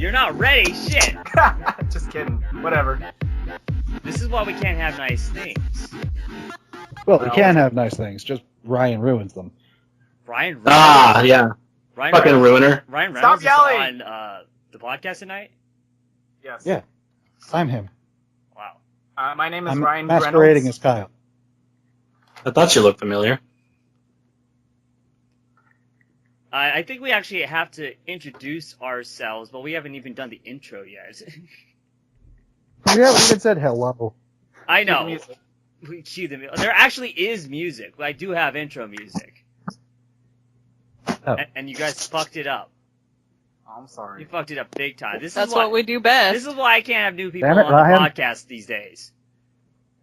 You're not ready? Shit! Just kidding. Whatever. This is why we can't have nice things. Well, we can have nice things, just Ryan ruins them. Ryan yeah. Ryan Fucking Reynolds, ruiner. Ryan Stop Reynolds yelling! is on the podcast tonight? Yes. Yeah. I'm him. Wow. My name is I'm Ryan masquerading Reynolds. as Kyle. I thought you looked familiar. I think we actually have to introduce ourselves, but we haven't even done the intro yet. We haven't even said hello. I know. Music. We cue the music. There actually is music. I do have intro music. Oh. And you guys fucked it up. Oh, I'm sorry. You fucked it up big time. That's what we do best. This is why I can't have new people Damn it, on Ryan. the podcast these days.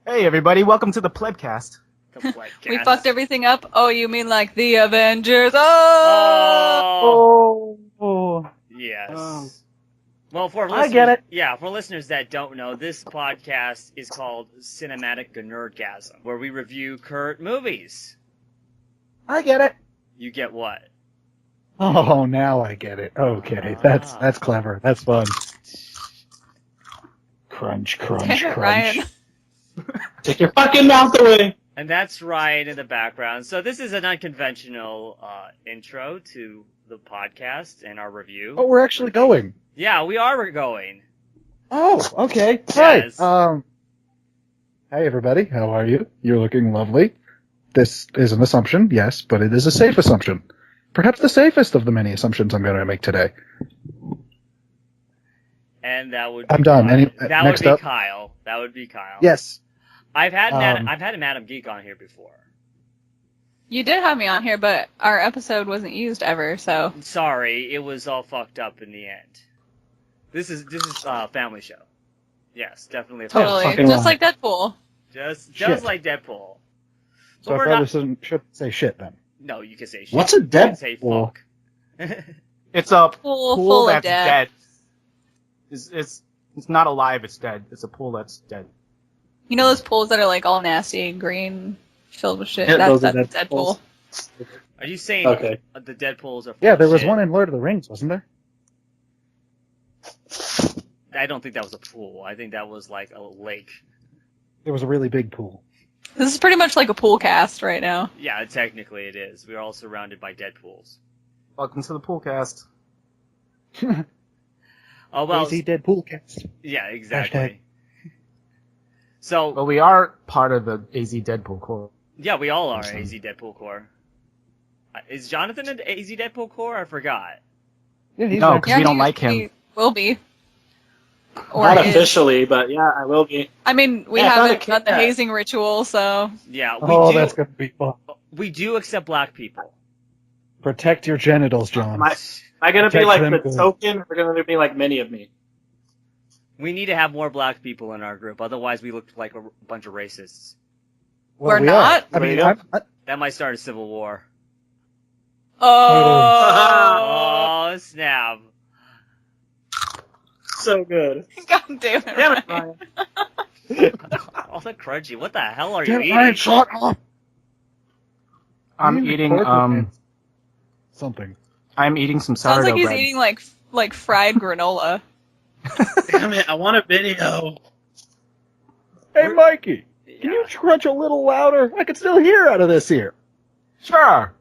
Hey, everybody. Welcome to the Plebcast. The podcast. We fucked everything up. Oh, you mean like the Avengers? Oh! Oh. Yes. Well, for listeners, I get it. Yeah, for listeners that don't know, this podcast is called Cinematic GNERDgasm, where we review current movies. I get it. You get what? Oh, now I get it. Okay, that's clever. That's fun. Crunch, crunch, Damn it, crunch. Ryan. Take your fucking mouth away. And that's Ryan in the background. So this is an unconventional intro to the podcast and our review. Oh, we're actually going. Yeah, we are going. Oh, okay. Yes. Right. Hey everybody, how are you? You're looking lovely. This is an assumption, yes, but it is a safe assumption. Perhaps the safest of the many assumptions I'm going to make today. And that would be I'm done. that Next would be up. Kyle. That would be Kyle. Yes. I've had Madam Geek on here before. You did have me on here, but our episode wasn't used ever, so... Sorry, it was all fucked up in the end. This is a family show. Yes, definitely a family Totally. fucking Just right. like Deadpool. Just Shit. like Deadpool. So But I we're probably not... should say shit then. No, you can say shit. What's a You can say Deadpool? fuck. It's a Pool pool full of that's death. dead. It's not alive. It's dead. It's a pool that's dead. You know those pools that are like all nasty and green, filled with shit? Yeah, That's those are Deadpool. Are you saying Okay. the Deadpools are full Yeah, of there was shit? one in Lord of the Rings, wasn't there? I don't think that was a pool. I think that was like a lake. There was a really big pool. This is pretty much like a pool cast right now. Yeah, technically it is. We are all surrounded by Deadpools. Welcome to the Poolcast. Oh, well, Easy Deadpool cast. yeah, exactly. Hashtag. So, Well, we are part of the AZ Deadpool Corps. yeah, we all are Awesome. AZ Deadpool Corps. Is Johnathan an AZ Deadpool Corps? I forgot. Yeah, he's No, there. 'cause we don't like him. We will be. Or Not is. officially, but yeah, I will be. I mean, we Yeah, I found haven't a done the cat. hazing ritual, so... Yeah, Oh, that's gonna be fun. we do accept black people. Protect your genitals, John. Am I gonna be Protect like them the good. token, or gonna be like many of me? We need to have more black people in our group, otherwise we look like a bunch of racists. Well, We're we not? Are. I mean, There you That might start a civil war. Oh! Oh, snap. So good. God damn it, Damn it, Ryan. Ryan. All that crunchy. What the hell are you Damn it, eating? Ryan, shut up! I'm You eating corporate something. I'm eating some Sounds sourdough like he's bread. eating like fried granola. Damn it! I want a video. Hey, Mikey, can you crunch a little louder? I can still hear out of this here. Sure.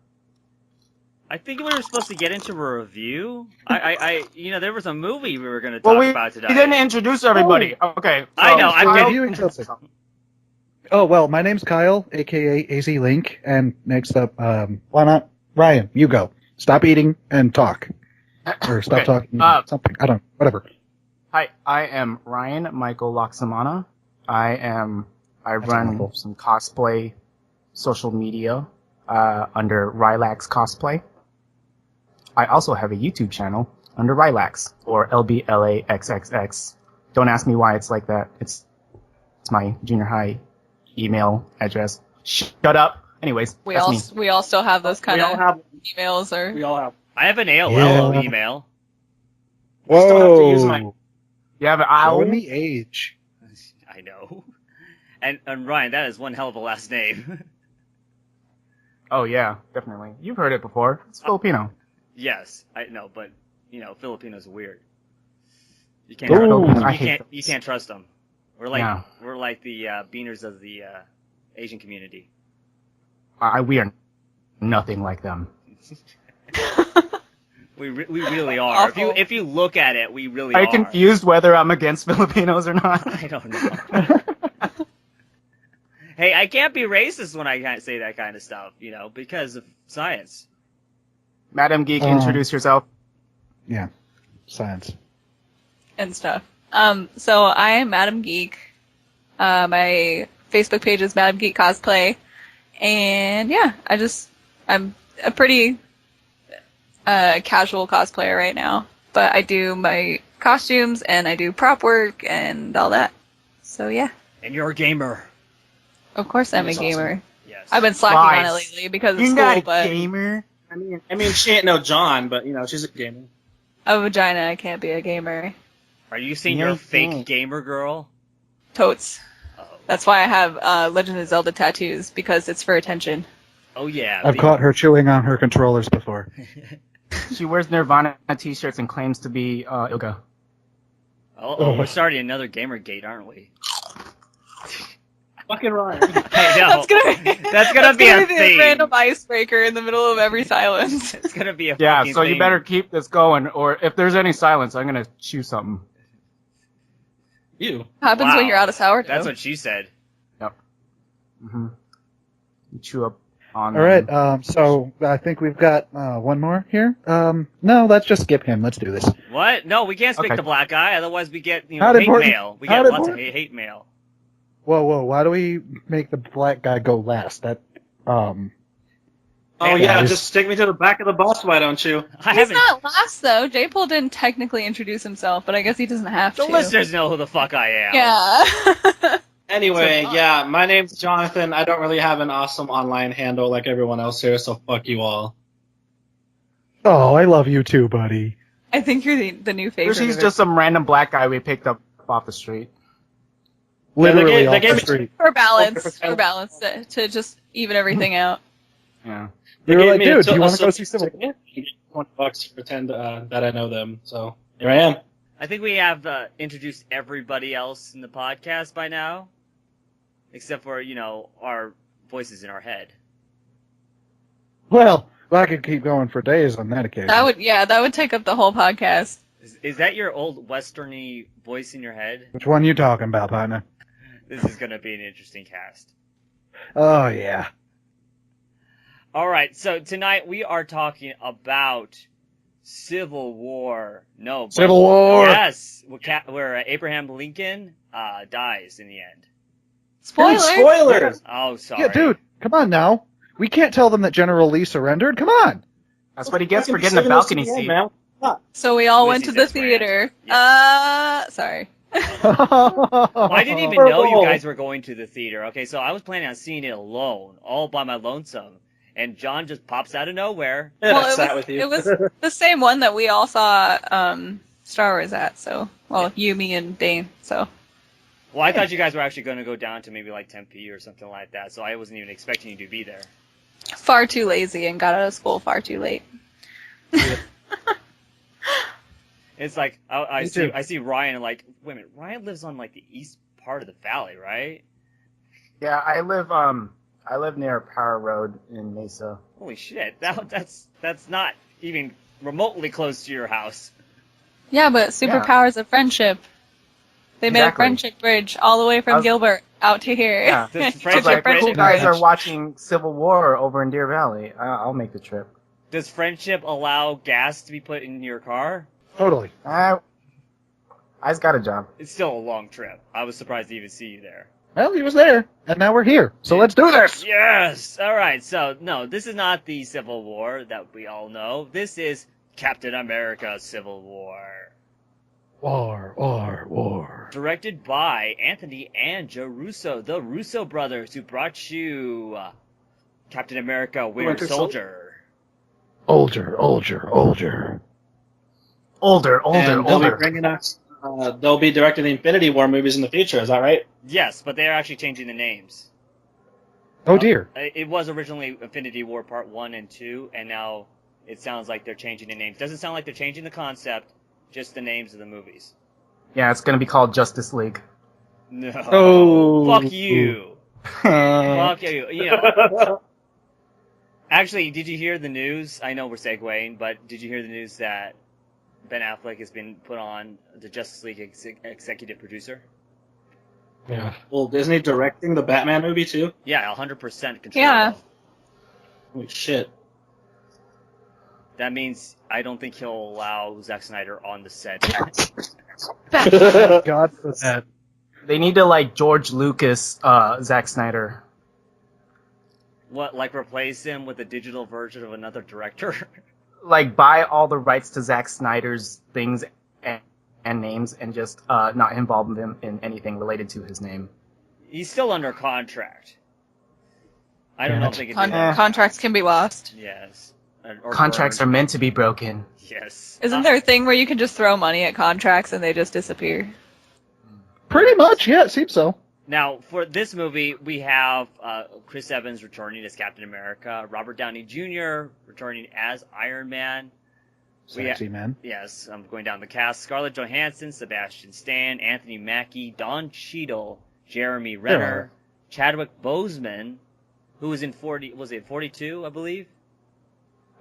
I think we were supposed to get into a review. There was a movie we were going to talk Well, we about today. didn't introduce everybody. Okay. So, I know, I'm We're getting- reviewing something. Oh, well, my name's Kyle, a.k.a. AZ Link, and next up, why not? Ryan, you go. Stop eating and talk. Or stop Okay, talking, something. I don't know, whatever. Hi, I am Ryan Michael Loxamana. I That's run wonderful. some cosplay social media under Rylax Cosplay. I also have a YouTube channel under Rylax, or LBLAXXX. Don't ask me why it's like that. It's my junior high email address. Shut up. Anyways, We that's all me. we all still have those kind We all of have. emails, or We all have. I have an AOL Yeah. email. Still have to use Whoa. my- You have an owl? Showing the age. I know. And Ryan, that is one hell of a last name. Oh yeah, definitely. You've heard it before. It's Filipino. Yes, I know, but Filipinos are weird. You can't. Ooh, trust, I you hate can't. those. You can't trust them. We're like Yeah. the beaners of the Asian community. We are nothing like them. We really are. Awful. If you look at it, we really Are are. you confused whether I'm against Filipinos or not? I don't know. Hey, I can't be racist when I can't say that kind of stuff, because of science. Madam Geek, introduce yourself. Yeah, science. And stuff. So I am Madam Geek. My Facebook page is Madam Geek Cosplay. And yeah, I'm a pretty casual cosplayer right now. But I do my costumes and I do prop work and all that. So yeah. And you're a gamer. Of course I'm a That's awesome. gamer. Yes. I've been slacking on it Lies. lately because of You're school, not a but gamer. I mean, she ain't no John, but she's a gamer. a vagina, I can't be a gamer. Are you saying Yeah, you're a you fake can't. gamer girl? Totes. Oh, That's why I have Legend of Zelda tattoos, because it's for attention. oh yeah. I've caught her chewing on her controllers before. She wears Nirvana t-shirts and claims to be Ilga. Oh, we're starting another gamer gate, aren't we? Fucking Ryan. I know. That's gonna be a the thing. random icebreaker in the middle of every silence. It's gonna be a Yeah, fucking so thing. you better keep this going, or if there's any silence, I'm gonna chew something. You. Happens Wow. when you're out of sourdough. That's what she said. Mm-hmm. You chew up on. All right, so I think we've got one more here. No, let's just skip him. Let's do this. What? No, we can't speak Okay. the black guy. Otherwise, we get Not hate important. mail. We Not get lots of important. hate mail. Whoa, why do we make the black guy go last? That, Oh Hey, yeah, just- just stick me to the back of the bus, why don't you? I He's haven't. not last though. JPOOL didn't technically introduce himself, but I guess he doesn't have The to. listeners know who the fuck I am. Yeah. Anyway, So, yeah, my name's Johnathan. I don't really have an awesome online handle like everyone else here, so fuck you all. Oh, I love you too, buddy. I think you're the new favorite. He's of just some random black guy we picked up off the street. Literally they off gave the me- street. for balance, Oh, for balance to just even everything out. Yeah. We were gave like, me a dude, do you a want to go silver see Civil War? ticket, $20 to pretend that I know them, so here I am. I think we have introduced everybody else in the podcast by now, except for our voices in our head. Well, I could keep going for days on that occasion. That would take up the whole podcast. Is that your old westerny voice in your head? Which one you talking about, partner? This is gonna be an interesting cast. Oh, yeah. All right, so tonight we are talking about Civil War. No, but- Civil War! Yes, where Abraham Lincoln dies in the end. Spoiler. Spoilers! Oh, sorry. Yeah, dude, come on now. We can't tell them that General Lee surrendered. Come on. That's what he gets for Fucking getting a saving us balcony to the end, seat. man. So we all This went to is the his rant. theater. Sorry. Well, I didn't even know you Purple. guys were going to the theater. Okay, so I was planning on seeing it alone, all by my lonesome, and John just pops out of nowhere. Yeah, Well, I it sat was, with you. it was the same one that we all saw Star Wars at. So, well, you, me, and Dane. So, Well, I thought you guys were actually going to go down to maybe like Tempe or something like that, so I wasn't even expecting you to be there. far too lazy and got out of school far too late. It's like I Me see too. I see Ryan like, wait a minute, Ryan lives on like the east part of the valley, right? Yeah, I live near Power Road in Mesa. Holy shit, that's not even remotely close to your house. Yeah, but superpowers of friendship. They made a Exactly. friendship bridge all the way I from was- Gilbert out to here. Yeah. This Took friendship your Like, bridge- cool friendship guys bridge. are watching Civil War over in Deer Valley. I'll make the trip. Does friendship allow gas to be put in your car? Totally. I just got a job. It's still a long trip. I was surprised to even see you there. Well, he was there, and now we're here. So let's do this. Yes! Alright, so, no, this is not the Civil War that we all know. This is Captain America Civil War. War. Directed by Anthony and Joe Russo, the Russo brothers who brought you Captain America Winter Winter Soldier. Older. And they'll be bringing us. They'll be directing the Infinity War movies in the future. Is that right? Yes, but they are actually changing the names. Oh, dear. It was originally Infinity War Part 1 and 2, and now it sounds like they're changing the names. Doesn't sound like they're changing the concept, just the names of the movies. Yeah, it's gonna be called Justice League. No. Oh. Fuck you. Fuck you. You know. Actually, did you hear the news? I know we're segueing, but did you hear the news that Ben Affleck has been put on the Justice League executive producer? Yeah. Well, Disney directing the Batman movie too? Yeah, 100% control. Yeah. Holy shit. That means I don't think he'll allow Zack Snyder on the set. God for that. They need to like George Lucas, Zack Snyder. What, like replace him with a digital version of another director? Like buy all the rights to Zack Snyder's things and names, and just not involve him in anything related to his name. He's still under contract. I don't know if they can do that. Contracts can be lost. Yes. Or Contracts are burned. meant to be broken. Yes. Isn't there a thing where you can just throw money at contracts and they just disappear? Pretty much, yeah, it seems so. Now, for this movie, we have Chris Evans returning as Captain America, Robert Downey Jr. returning as Iron Man. Sexy man. Yes, I'm going down the cast. Scarlett Johansson, Sebastian Stan, Anthony Mackie, Don Cheadle, Jeremy Renner, Chadwick Boseman, who was in 42, I believe?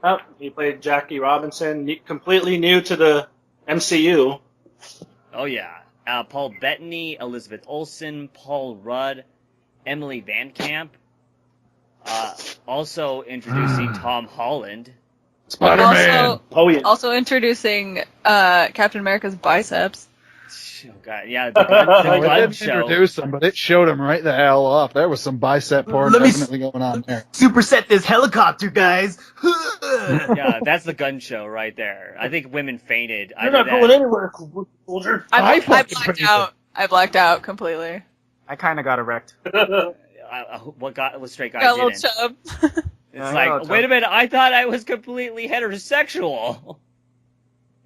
Oh, he played Jackie Robinson, completely new to the MCU. Oh, yeah. Paul Bettany, Elizabeth Olsen, Paul Rudd, Emily Van Camp. Also introducing Tom Holland. Spider-Man! Also introducing Captain America's biceps. Oh, God. Yeah, the gun It didn't show. introduce him, but it showed him right the hell off. There was some bicep porn Let me definitely going on there. Superset this helicopter, guys! Yeah, that's the gun show right there. I think women fainted. You're not going anywhere, soldier. I fucking blacked fainted. out. I blacked out completely. I kind of got erect. What straight guy Got a little didn't? chub. It's like, wait a minute, I thought I was completely heterosexual.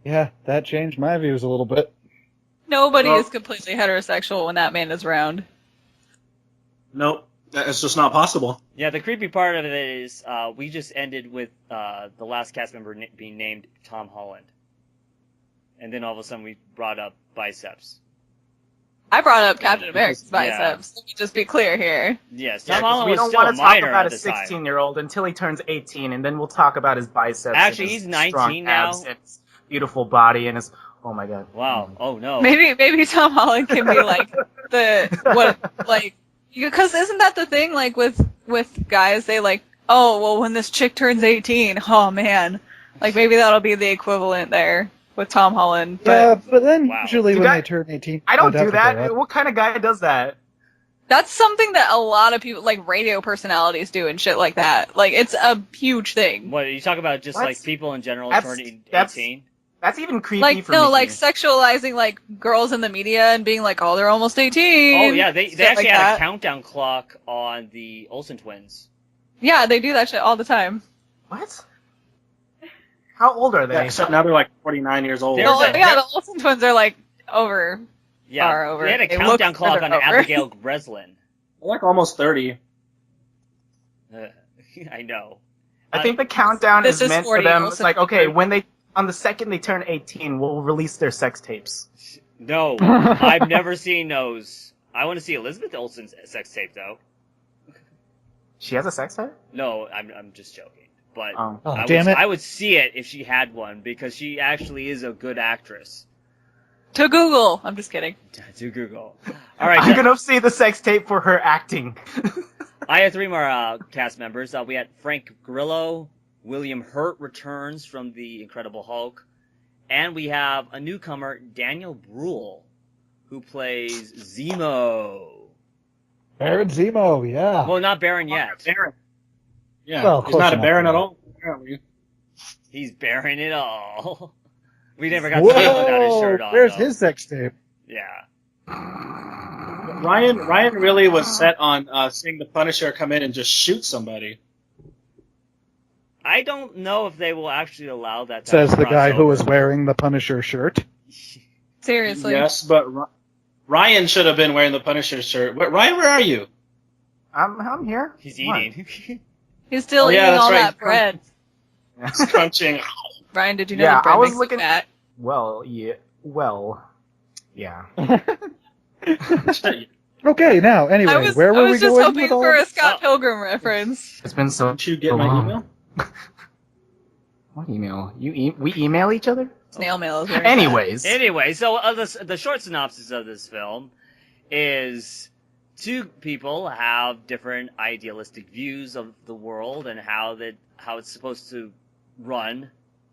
Yeah, that changed my views a little bit. Nobody is completely heterosexual when that man is round. Nope, it's just not possible. Yeah, the creepy part of it is we just ended with the last cast member being named Tom Holland. And then all of a sudden we brought up biceps. I brought up Captain America's biceps. Let me just be clear here. Yes, Yeah, Tom 'cause Holland we was don't still a want to talk minor about at a the time. 16-year-old until he turns 18, and then we'll talk about his biceps. Actually, and his he's 19 strong now. abs and his beautiful body and his. Oh my God! Wow. Oh no. Maybe Tom Holland can be like because isn't that the thing like with guys, they like, oh well, when this chick turns 18, oh man, like maybe that'll be the equivalent there with Tom Holland. But But then Wow. usually You when got- they turn 18, I don't they'll do definitely that. What kind of guy does that? that's something that a lot of people, like radio personalities, do and shit like that. Like it's a huge thing. What, you talk about just What? like people in general That's- turning that's- 18? That's even creepy Like for no, me. like sexualizing like girls in the media and being like, oh, they're almost 18. Oh yeah, they shit actually like had that. a countdown clock on the Olsen twins. Yeah, they do that shit all the time. What? How old are Yeah, they? except now they're like 49 years old. There's No, a- yeah, the Olsen twins are like over. Yeah, Far over. they had a They countdown look clock on further over. Abigail Breslin. They're like almost 30. I know. I think the countdown This is is meant for 40 them. also It's like, okay, when they on the second they turn 18, we'll release their sex tapes. No, I've never seen those. I want to see Elizabeth Olsen's sex tape though. She has a sex tape? No, I'm just joking. But Oh. Oh, damn it. I would see it if she had one because she actually is a good actress. To Google. I'm just kidding. To Google. All right, I'm gonna see the sex tape for her acting. I have three more cast members. We had Frank Grillo, William Hurt returns from The Incredible Hulk, and we have a newcomer, Daniel Bruhl, who plays Zemo. Baron Zemo, yeah. Well, not Baron yet. Baron. Yeah, Well, he's close not a enough, Baron yeah. at all, apparently. He's Baron it all. We never got to see him without his shirt on. There's though. his sex tape. Yeah. Ryan really was set on seeing the Punisher come in and just shoot somebody. I don't know if they will actually allow that. Type Says of the guy who crossover. was wearing the Punisher shirt. Seriously. Yes, but Ryan should have been wearing the Punisher shirt. Ryan, where are you? I'm here. He's What? eating. He's still Oh, yeah, eating that's all right. that bread. He's crunching. Brian, did you know Yeah, that bread I was makes you looking- fat? Well, Yeah. Okay, now, anyway, where were we going with all I was just hoping for a this? Scott Pilgrim reference. It's been so Did you get my long. email? What email? We email each other? Snail mail is where it's at. Anyways. Anyway, so the short synopsis of this film is two people have different idealistic views of the world and how it's supposed to run,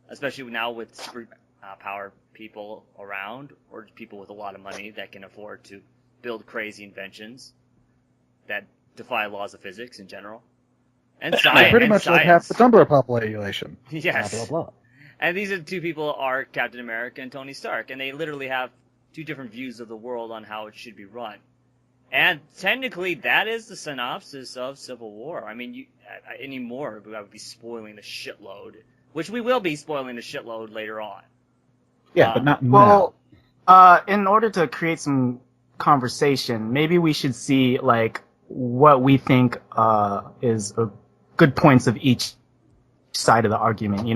especially now with super power people around or people with a lot of money that can afford to build crazy inventions that defy laws of physics in general. And science. Pretty much like half the Tumblr population. Yes. Blah, blah, blah. And these are two people are Captain America and Tony Stark, and they literally have two different views of the world on how it should be run. And technically, that is the synopsis of Civil War. I mean, any more, I would be spoiling the shitload, which we will be spoiling the shitload later on. Yeah, but not well, in order to create some conversation, maybe we should see like what we think is good points of each side of the argument,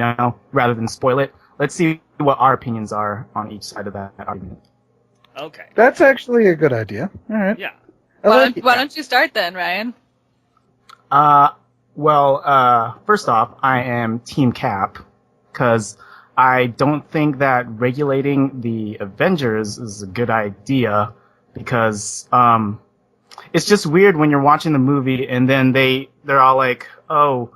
rather than spoil it. Let's see what our opinions are on each side of that argument. Okay. That's actually a good idea. All right. Yeah. Why don't you start then, Ryan? Well, first off, I am Team Cap, because I don't think that regulating the Avengers is a good idea, because it's just weird when you're watching the movie and then they're all like, oh,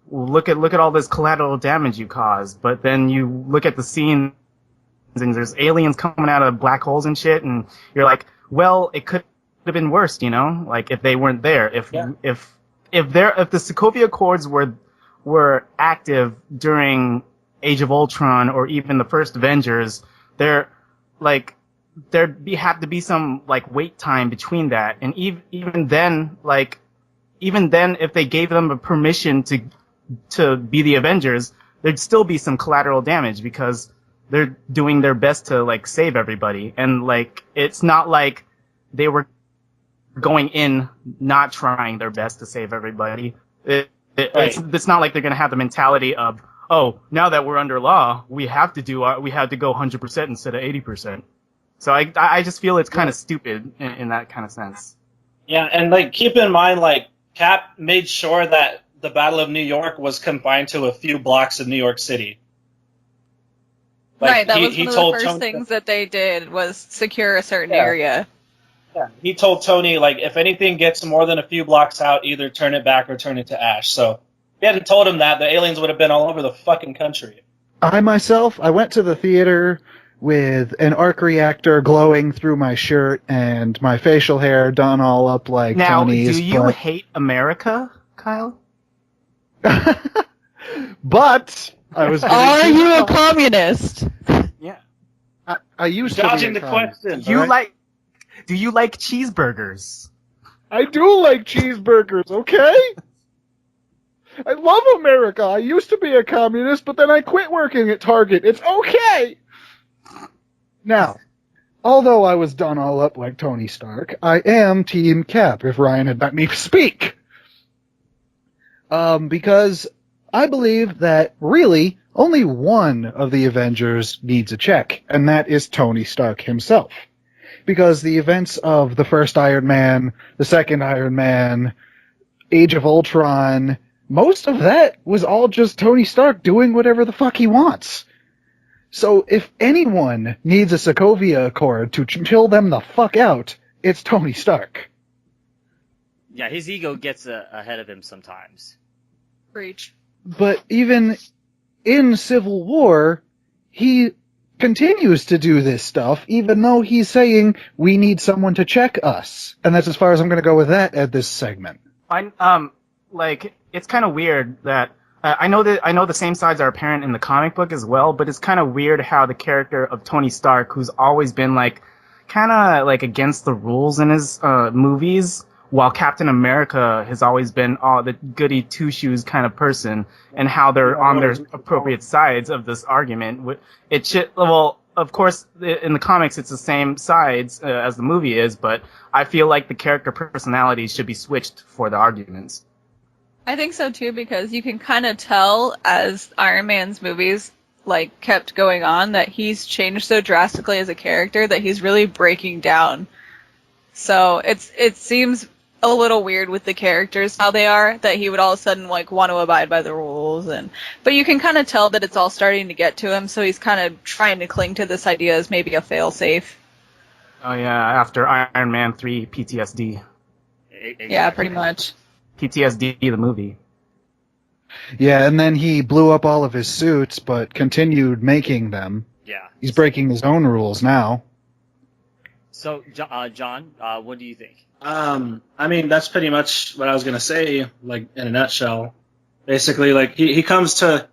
look at all this collateral damage you caused, but then you look at the scene and there's aliens coming out of black holes and shit, and you're like, well, it could have been worse, like if they weren't there. If the Sokovia Accords were active during Age of Ultron or even the first Avengers, there'd have to be some like wait time between that, and even then, if they gave them a permission to be the Avengers, there'd still be some collateral damage because they're doing their best to like save everybody, and like it's not like they were going in not trying their best to save everybody. It's not like they're gonna have the mentality of, oh, now that we're under law, we have to go 100% instead of 80%. So I just feel it's kind of stupid in that kind of sense. Yeah, and like keep in mind, like Cap made sure that the Battle of New York was confined to a few blocks of New York City. Like, right, that was one of the first things that they did was secure a certain area. Yeah, he told Tony, like, if anything gets more than a few blocks out, either turn it back or turn it to ash. So if he hadn't told him that, the aliens would have been all over the fucking country. I went to the theater with an arc reactor glowing through my shirt and my facial hair done all up like Tony's. Now, do you hate America, Kyle? But I was. Are you a communist? Yeah. I used dodging to be the question. Do you like cheeseburgers? I do like cheeseburgers. Okay. I love America. I used to be a communist, but then I quit working at Target. It's okay. Now, although I was done all up like Tony Stark, I am Team Cap. If Ryan had let me speak. Because I believe that really only one of the Avengers needs a check, and that is Tony Stark himself. Because the events of the first Iron Man, the second Iron Man, Age of Ultron, most of that was all just Tony Stark doing whatever the fuck he wants. So if anyone needs a Sokovia Accord to chill them the fuck out, it's Tony Stark. Yeah, his ego gets ahead of him sometimes. Preach. But even in Civil War, he continues to do this stuff, even though he's saying we need someone to check us. And that's as far as I'm going to go with that at this segment. It's kind of weird that I know the same sides are apparent in the comic book as well, but it's kind of weird how the character of Tony Stark, who's always been kind of against the rules in his movies, while Captain America has always been the goody two-shoes kind of person, and how they're on their appropriate sides of this argument. Of course, in the comics, it's the same sides as the movie is, but I feel like the character personalities should be switched for the arguments. I think so too, because you can kind of tell as Iron Man's movies like kept going on that he's changed so drastically as a character that he's really breaking down. So it seems a little weird with the characters how they are, that he would all of a sudden like want to abide by the rules, but you can kind of tell that it's all starting to get to him, so he's kind of trying to cling to this idea as maybe a failsafe. Oh yeah, after Iron Man 3 PTSD. Exactly. Yeah, pretty much. PTSD the movie. Yeah, and then he blew up all of his suits, but continued making them. Yeah. He's breaking his own rules now. So, John, what do you think? I mean, that's pretty much what I was gonna say, like in a nutshell. Basically, like he comes to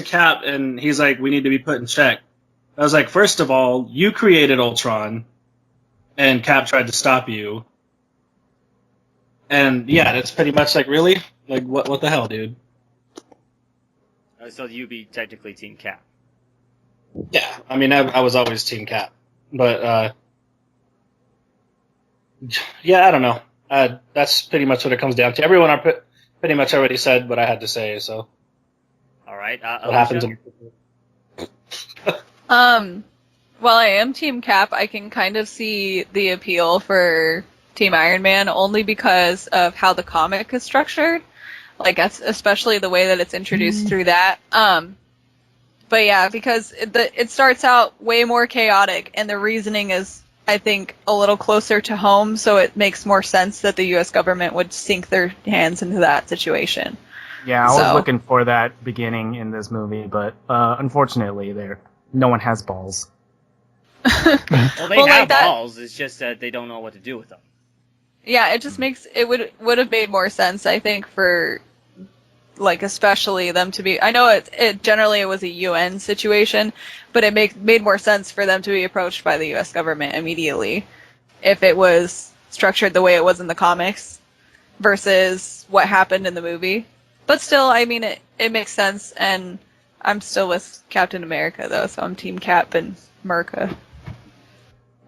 Cap and he's like, we need to be put in check. I was like, first of all, you created Ultron, and Cap tried to stop you. And yeah, that's pretty much like, really, like what the hell, dude? So you'd be technically Team Cap. Yeah, I mean, I was always Team Cap, but yeah, I don't know. That's pretty much what it comes down to. Everyone pretty much already said what I had to say. So, All right. what happens? While I am Team Cap, I can kind of see the appeal for Team Iron Man only because of how the comic is structured. Like, that's especially the way that it's introduced through that. But yeah, because it starts out way more chaotic, and the reasoning is, I think, a little closer to home, so it makes more sense that the U.S. government would sink their hands into that situation. Yeah, I was looking for that beginning in this movie, but unfortunately, no one has balls. Well, they Well, have like balls. It's just that they don't know what to do with them. Yeah, it just makes it would have made more sense, I think, for like especially them to be. I know it generally it was a UN situation, but it made more sense for them to be approached by the U.S. government immediately if it was structured the way it was in the comics versus what happened in the movie. But still, I mean, it makes sense, and I'm still with Captain America though, so I'm Team Cap and Merca.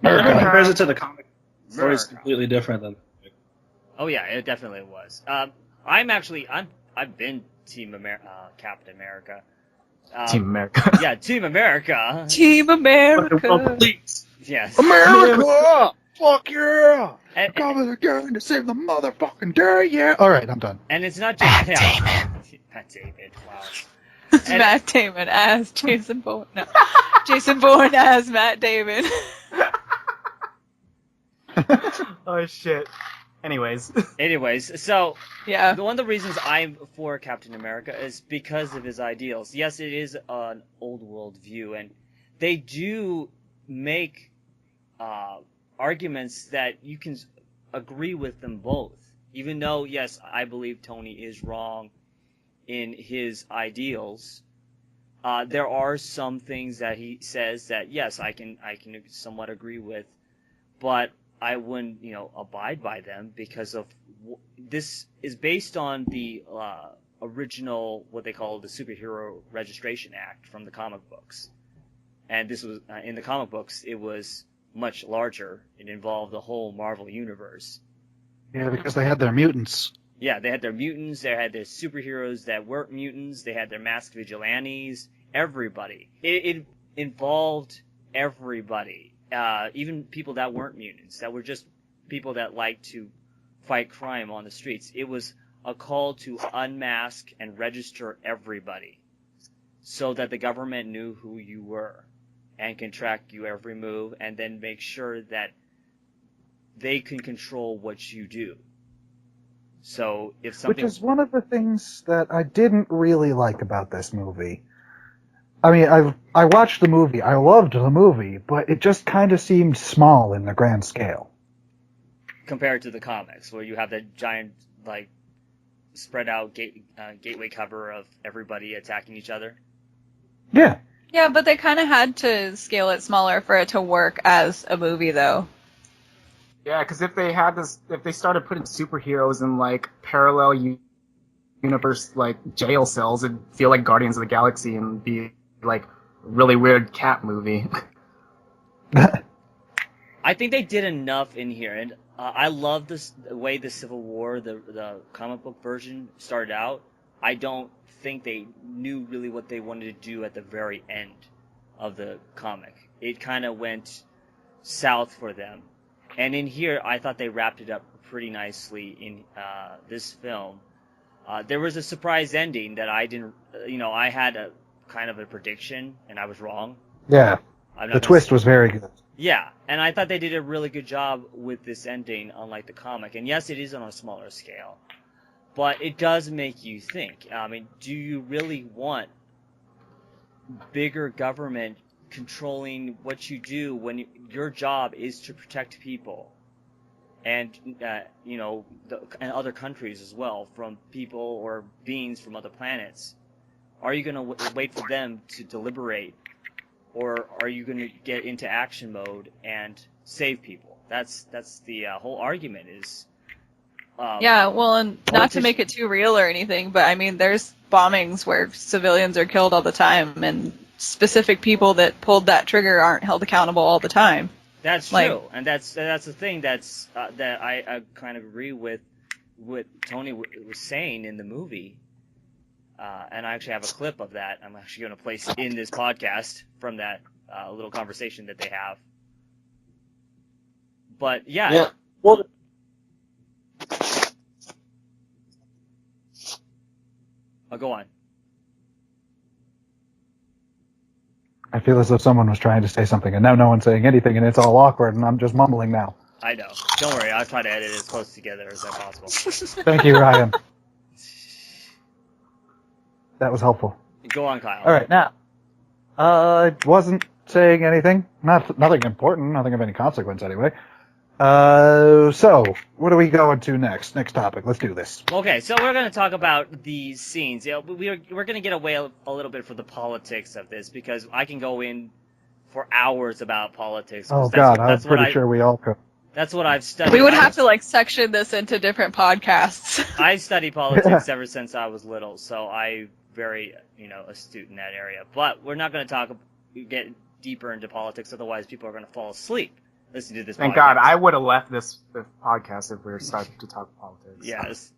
Compares it to the comic. The story's America. completely different than. Oh yeah, it definitely was. I've been Team Captain America. Team America. Yeah, Team America. Team America. Please. Yes. America! Fuck yeah! And, Coming again to save the motherfucking day, yeah! Alright, I'm done. and it's not just Matt Damon. Wow. It's And- Matt Damon as Jason Bourne. No, Jason Bourne as Matt Damon. Oh shit. Anyways. So Yeah. one of the reasons I'm for Captain America is because of his ideals. Yes, it is an old world view, and they do make arguments that you can agree with them both. Even though, yes, I believe Tony is wrong in his ideals, there are some things that he says that, yes, I can somewhat agree with, but I wouldn't, abide by them because of this is based on the original, what they call the Superhero Registration Act from the comic books. And this was, in the comic books, it was much larger. It involved the whole Marvel universe. Yeah, because they had their mutants. Yeah, they had their mutants, they had their superheroes that weren't mutants, they had their masked vigilantes, everybody. It involved everybody. Even people that weren't mutants, that were just people that liked to fight crime on the streets. It was a call to unmask and register everybody so that the government knew who you were and can track you every move and then make sure that they can control what you do. So if something... Which is one of the things that I didn't really like about this movie. I mean, I watched the movie, I loved the movie, but it just kind of seemed small in the grand scale. Compared to the comics, where you have that giant, spread out gateway cover of everybody attacking each other. Yeah. Yeah, but they kind of had to scale it smaller for it to work as a movie, though. Yeah, because if they started putting superheroes in parallel universe jail cells, it'd feel like Guardians of the Galaxy and be a really weird cat movie. I think they did enough in here, and I love the way the Civil War, the comic book version, started out. I don't think they knew really what they wanted to do at the very end of the comic. It kind of went south for them. And in here, I thought they wrapped it up pretty nicely in this film. There was a surprise ending that I didn't, I had a kind of a prediction, and I was wrong. Yeah, the twist was very good. Yeah, and I thought they did a really good job with this ending, unlike the comic. And yes, it is on a smaller scale, but it does make you think. I mean, do you really want bigger government controlling what you do when your job is to protect people and and other countries as well from people or beings from other planets? Are you going to wait for them to deliberate, or are you going to get into action mode and save people? That's the whole argument is. Yeah, well, and not to make it too real or anything, but I mean, there's bombings where civilians are killed all the time, and specific people that pulled that trigger aren't held accountable all the time. That's true, and that's the thing that I kind of agree with what Tony was saying in the movie, and I actually have a clip of that. I'm actually going to place in this podcast from that little conversation that they have. But yeah. Well. Oh, go on. I feel as if someone was trying to say something, and now no one's saying anything, and it's all awkward, and I'm just mumbling now. I know. Don't worry. I'll try to edit it as close together as possible. Thank you, Ryan. That was helpful. Go on, Kyle. All right, now, I wasn't saying anything. Nothing important. Nothing of any consequence, anyway. So, what are we going to next? Next topic. Let's do this. Okay, so we're going to talk about the scenes. We're going to get away a little bit from the politics of this, because I can go in for hours about politics. Oh, God, I'm pretty sure we all could. That's what I've studied. We would have to, section this into different podcasts. I study politics ever since I was little, so I'm very, astute in that area. But we're not going to get deeper into politics, otherwise people are going to fall asleep. Listen to this. Thank podcast. God, I would have left this podcast if we were starting to talk politics. Yes.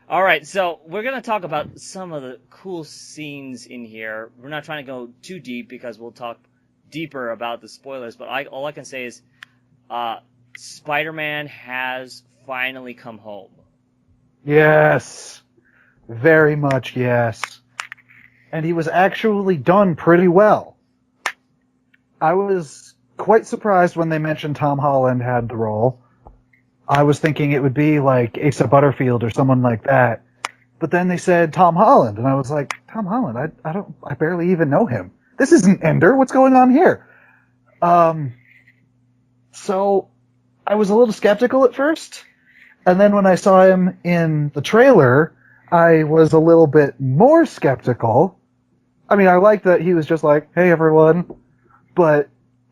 All right, so we're going to talk about some of the cool scenes in here. We're not trying to go too deep because we'll talk deeper about the spoilers, but all I can say is Spider-Man has finally come home. Yes. Very much yes. And he was actually done pretty well. I was quite surprised when they mentioned Tom Holland had the role. I was thinking it would be like Asa Butterfield or someone like that. But then they said Tom Holland, and I was like, Tom Holland? I barely even know him. This isn't Ender. What's going on here? So I was a little skeptical at first, and then when I saw him in the trailer, I was a little bit more skeptical. I mean, I liked that he was just like, hey everyone, but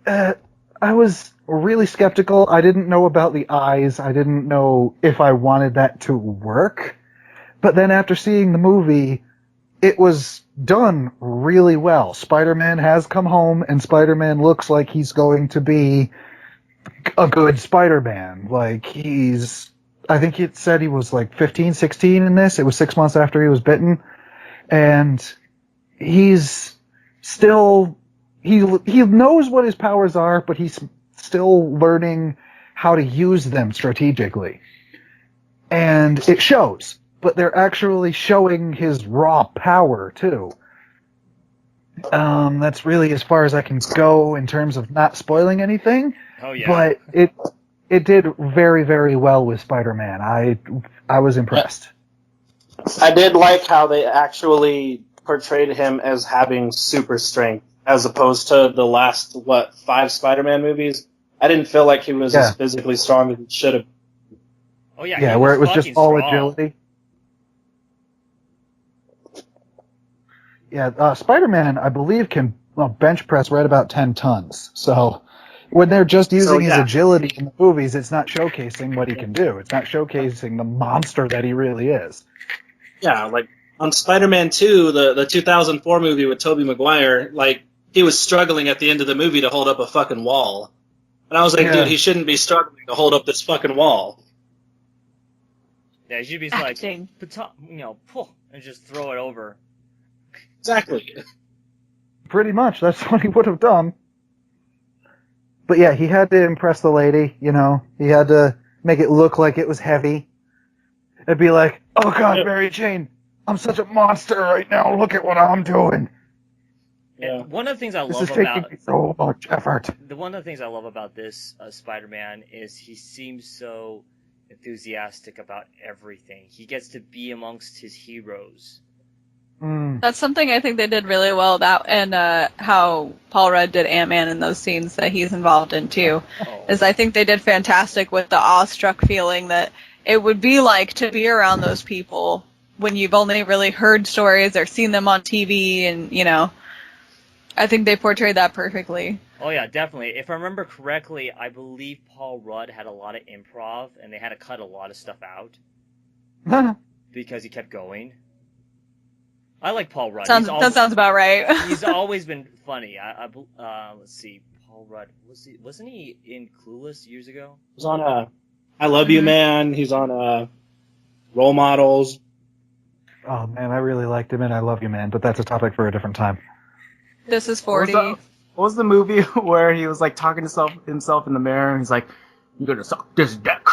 I was really skeptical. I didn't know about the eyes. I didn't know if I wanted that to work. But then after seeing the movie, it was done really well. Spider-Man has come home, and Spider-Man looks like he's going to be a good Spider-Man. I think it said he was 15, 16 in this. It was 6 months after he was bitten. And he's still... He knows what his powers are, but he's still learning how to use them strategically. And it shows, but they're actually showing his raw power, too. That's really as far as I can go in terms of not spoiling anything. Oh, yeah. But it did very, very well with Spider-Man. I was impressed. I did like how they actually portrayed him as having super strength, as opposed to the last, 5 Spider-Man movies. I didn't feel like he was as physically strong as he should have. Oh, yeah. Yeah, where it was just all agility. Yeah, Spider-Man, I believe, can bench press right about 10 tons. So when they're just using his agility in the movies, it's not showcasing what he can do. It's not showcasing the monster that he really is. Yeah, on Spider-Man 2, the 2004 movie with Tobey Maguire, he was struggling at the end of the movie to hold up a fucking wall. And I was like, dude, he shouldn't be struggling to hold up this fucking wall. Yeah, she'd be just like, Acting. and just throw it over. Exactly. Pretty much, that's what he would have done. But yeah, he had to impress the lady, you know. He had to make it look like it was heavy. It'd be like, oh god, Yep. Mary Jane, I'm such a monster right now, look at what I'm doing. Yeah. And one of the things I This love is taking about me so much effort. one of the things I love about this Spider-Man is he seems so enthusiastic about everything. He gets to be amongst his heroes. Mm. That's something I think they did really well about, and how Paul Rudd did Ant-Man in those scenes that he's involved in too. Oh. Is I think they did fantastic with the awestruck feeling that it would be like to be around those people when you've only really heard stories or seen them on TV, and I think they portrayed that perfectly. Oh yeah, definitely. If I remember correctly, I believe Paul Rudd had a lot of improv, and they had to cut a lot of stuff out because he kept going. I like Paul Rudd. That sounds about right. He's always been funny. Let's see, Paul Rudd wasn't he in Clueless years ago? He's on I Love You Man. He's on Role Models. Oh man, I really liked him in I Love You Man, but that's a topic for a different time. This is 40. What was the movie where he was like talking to himself in the mirror and he's like, "I'm gonna suck this dick,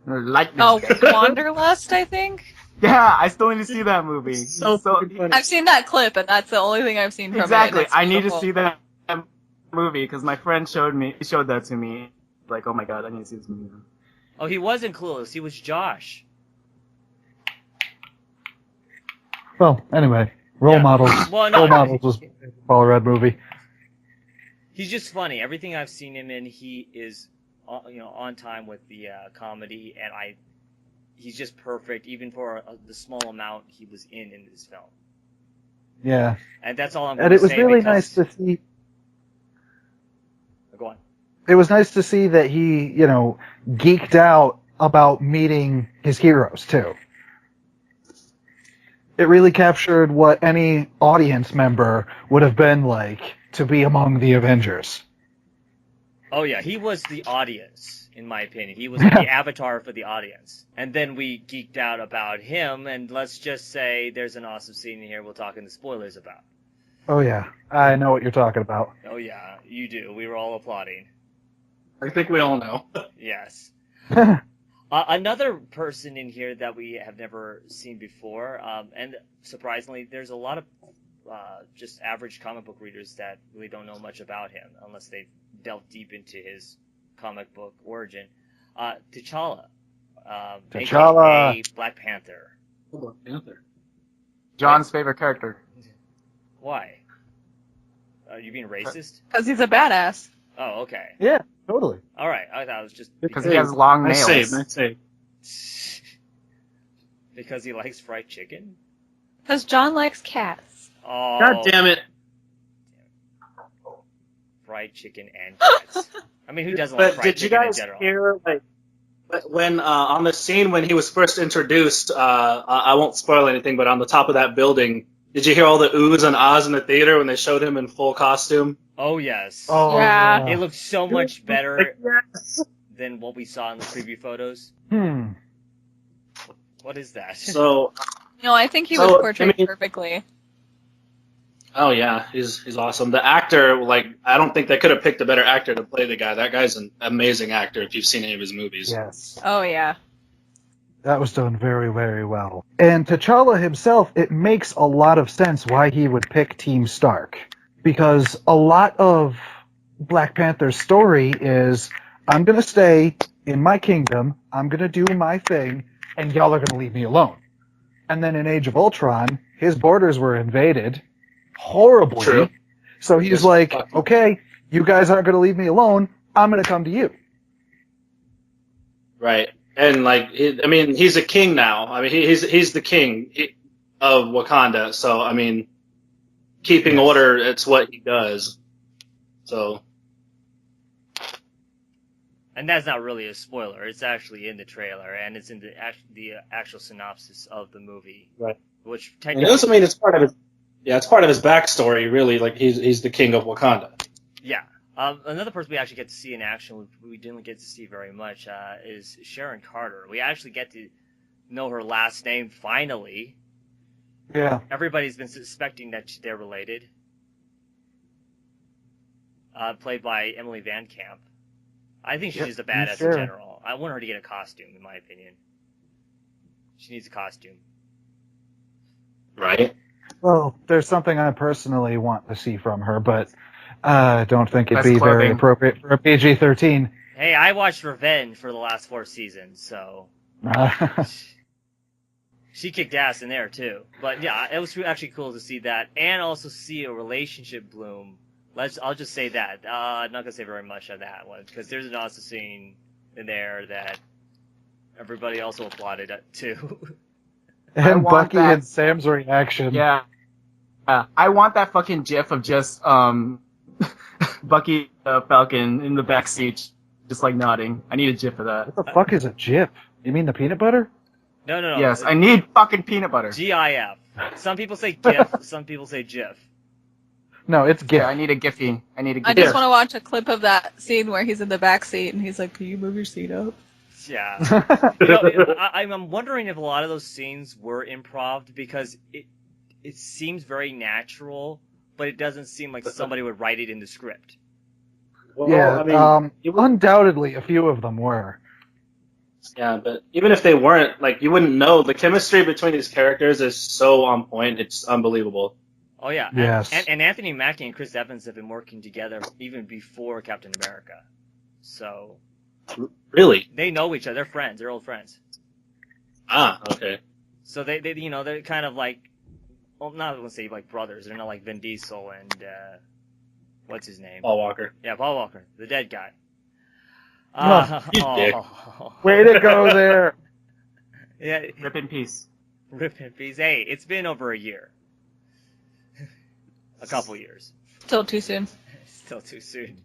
like this." Oh, dick." Wanderlust, I think. Yeah, I still need to see that movie. So fucking funny. I've seen that clip, and that's the only thing I've seen from Exactly. it. and it's I need to beautiful. see that movie because my friend showed that to me. Like, oh my god, I need to see this movie. Oh, he was in Clueless. He was Josh. Well, anyway, Role Yeah. Models. Well, no, Role Models was a Paul Rudd movie. He's just funny. Everything I've seen him in, he is, on time with the comedy, and he's just perfect, even for the small amount he was in this film. Yeah. And that's all I'm going And to it was say. really because... nice to see. Go on. It was nice to see that he, geeked out about meeting his heroes too. It really captured what any audience member would have been like to be among the Avengers. Oh yeah, he was the audience, in my opinion. He was like the avatar for the audience. And then we geeked out about him, and let's just say there's an awesome scene in here we'll talk in the spoilers about. Oh yeah, I know what you're talking about. Oh yeah, you do. We were all applauding. I think we all know. Yes. Another person in here that we have never seen before, and surprisingly, there's a lot of just average comic book readers that really don't know much about him, unless they've delved deep into his comic book origin. T'Challa. T'Challa. AKA Black Panther. Black Panther. John's favorite character. Why? Are you being racist? Because he's a badass. Oh, okay. Yeah, totally. All right. I thought it was just Because he has long Nice nails. save, nice save. because he likes fried chicken. Because John likes cats. Oh, God damn it. fried chicken and cats. I mean, who doesn't like But fried did you chicken in guys general? hear, like, when on the scene when he was first introduced, I won't spoil anything, but on the top of that building, did you hear all the oohs and ahs in the theater when they showed him in full costume? Oh yes. Oh Yeah. It looks so much better Like, yes. than what we saw in the preview photos. What is that? So, No, I think he So, was portrayed I mean- perfectly. oh yeah, he's awesome. The actor, like, I don't think they could have picked a better actor to play the guy. That guy's an amazing actor if you've seen any of his movies. Yes. Oh, yeah. That was done very, very well. And T'Challa himself, it makes a lot of sense why he would pick Team Stark. Because a lot of Black Panther's story is, I'm going to stay in my kingdom, I'm going to do my thing, and y'all are going to leave me alone. And then in Age of Ultron, his borders were invaded horribly. True. So he's Yes, like, fuck. okay, you guys aren't going to leave me alone, I'm going to come to you. Right. And like, he's a king now. I mean, he's the king of Wakanda. So I mean, keeping Yes. order, it's what he does. So And that's not really a spoiler. It's actually in the trailer, and it's in the actual synopsis of the movie. Right. Which and technically, it also mean it's part of his. Yeah, it's part of his backstory. Really, like he's the king of Wakanda. yeah. Another person we actually get to see in action, we didn't get to see very much, is Sharon Carter. We actually get to know her last name finally. Yeah. Everybody's been suspecting that they're related. Played by Emily Van Camp. I think she's Yep, just a badass sure. in general. I want her to get a costume, in my opinion. She needs a costume. Right. Well, there's something I personally want to see from her, but I don't think it'd Best be very clothing. appropriate for a PG-13. Hey, I watched Revenge for the last 4 seasons, so she kicked ass in there too. But yeah, it was actually cool to see that, and also see a relationship bloom. I'll just say that. I'm not gonna say very much on that one because there's an awesome scene in there that everybody also applauded too. I and want Bucky that. and Sam's reaction. Yeah. I want that fucking gif of just Bucky Falcon in the back seat, just like nodding. I need a gif of that. What the fuck is a GIF? You mean the peanut butter? No. Yes, I need fucking peanut butter. GIF. Some people say GIF. Some people say GIF. No, it's GIF. Yeah, I need a Giphy. I need a Giphy. I just want to watch a clip of that scene where he's in the back seat and he's like, "Can you move your seat up?" Yeah. I'm wondering if a lot of those scenes were improv because it seems very natural, but it doesn't seem like somebody would write it in the script. Well, Yeah, I mean, undoubtedly a few of them were. yeah, but even if they weren't, like, you wouldn't know. The chemistry between these characters is so on point. It's unbelievable. Oh yeah. Yes. And Anthony Mackie and Chris Evans have been working together even before Captain America. So Really? they know each other. They're friends. They're old friends. Ah, okay. So they they're kind of like, well, not going to say like brothers. They're not like Vin Diesel and what's his name? Paul Walker. Yeah, Paul Walker, the dead guy. you dick. Way to go there. Yeah, Rip in peace. rip in peace. Hey, it's been over a year. A couple years. Still too soon. Still too soon.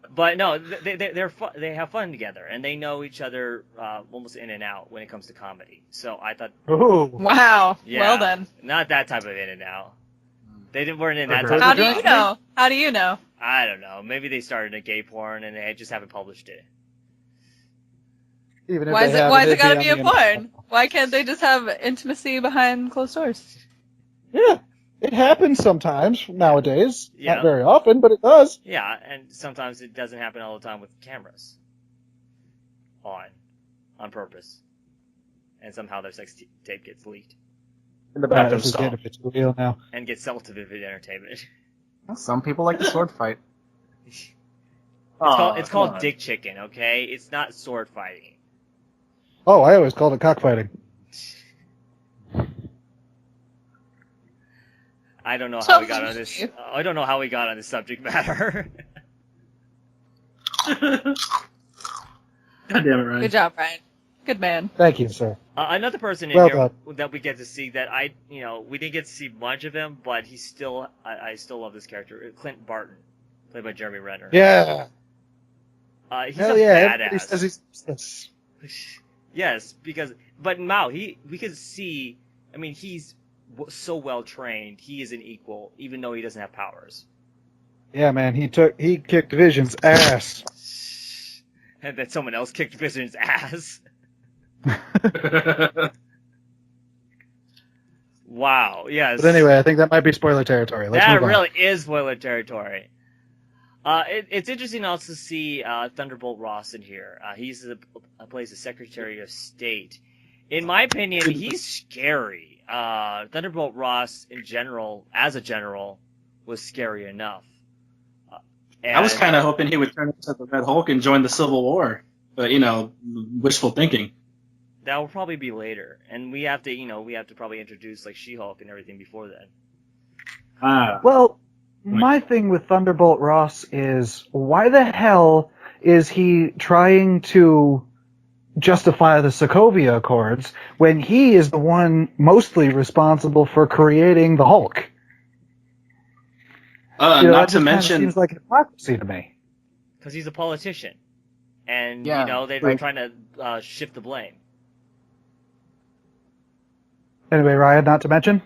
But no, they have fun together, and they know each other almost in and out when it comes to comedy. So I thought, Ooh. Wow. yeah, Well then. not that type of in and out. Weren't in that Okay. type. How Of, do you know? How do you know? I don't know. Maybe they started a gay porn and they just haven't published it. Even if Why they is it? have Why is it'd it gotta on be a the porn? internet. Why can't they just have intimacy behind closed doors? Yeah, it happens sometimes nowadays. Yeah. Not very often, but it does. Yeah, and sometimes it doesn't happen all the time with cameras on purpose, and somehow their sex tape gets leaked In the bathroom This is stall. getting a bit real now. and gets sold to Vivid Entertainment. Some people like the sword fight. It's called dick chicken, okay? It's not sword fighting. Oh, I always called it cockfighting. I don't know So how we got on this. you. I don't know how we got on this subject matter. God damn it, Ryan. Good job, Ryan. Good man. Thank you, sir. Another person in Well here done. that we get to see that we didn't get to see much of him, but I still love this character, Clint Barton, played by Jeremy Renner. Yeah. He's Hell a yeah. Everybody badass. says he's useless. Yes, but Mao, we could see. I mean, he's so well trained. He is an equal, even though he doesn't have powers. Yeah, man. He kicked Vision's ass. And that someone else kicked Vision's ass. Wow. Yes. But anyway, I think that might be spoiler territory. Let's that move on. really is spoiler territory. It's interesting also to see Thunderbolt Ross in here. Plays the Secretary of State. In my opinion, he's scary. Thunderbolt Ross, in general, as a general, was scary enough. I was kind of hoping he would turn into the Red Hulk and join the Civil War, but wishful thinking. That will probably be later, and we have to probably introduce like She-Hulk and everything before then. Well, my thing with Thunderbolt Ross is, why the hell is he trying to justify the Sokovia Accords when he is the one mostly responsible for creating the Hulk? Not that to just kinda mention, seems like hypocrisy to me. Because he's a politician, and Yeah, they're like- trying to shift the blame. Anyway, Ryan, not to mention.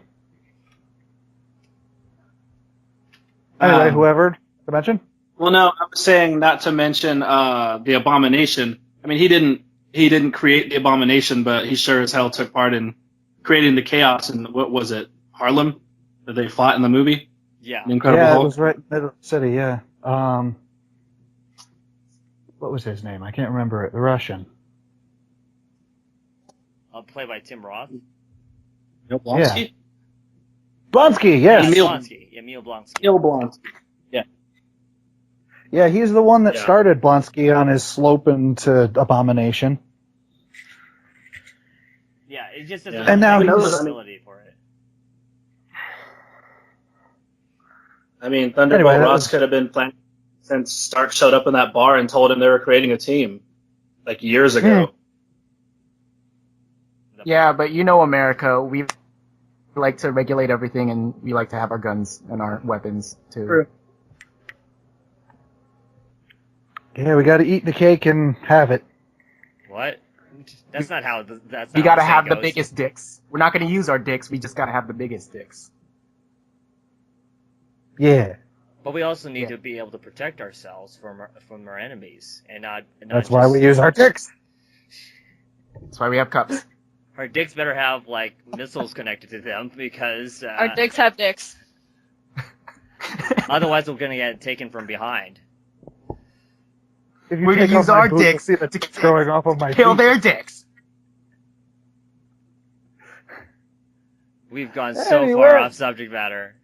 Anyway, whoever to mention. well, no, I was saying not to mention the Abomination. I mean, he didn't he didn't create the abomination, but he sure as hell took part in creating the chaos. And what was it, Harlem, that they fought in the movie? Yeah. The Incredible yeah, Hulk. it was right in the middle of the city. Yeah. What was his name? I can't remember it. The Russian. Played by Tim Roth. Blonsky? Blonsky. Yes. Emil- Emil Blonsky. Emil Blonsky. Yeah, he's the one that Yeah. started Blonsky on his slope into abomination. Yeah, it just doesn't Yeah. have And now the he's- ability for it. I mean, Thunderbolt Anyway, that Ross was- could have been planning since Stark showed up in that bar and told him they were creating a team, like years ago. Yeah, but you know America, we like to regulate everything and we like to have our guns and our weapons too. True. Yeah, we got to eat the cake and have it. What? That's not how. That's. We not gotta how have saying the goes. biggest dicks. We're not gonna use our dicks, we just gotta have the biggest dicks. Yeah. But we also need Yeah. to be able to protect ourselves from our enemies, and not. That's why we use our dicks. That's why we have cups. Our dicks better have like missiles connected to them because Our dicks have dicks. otherwise we're gonna get taken from behind. If you We're gonna take off use my our boots, you'll dicks see the to dicks growing off of my Kill feet. their dicks. We've gone so Anyway. far off subject matter.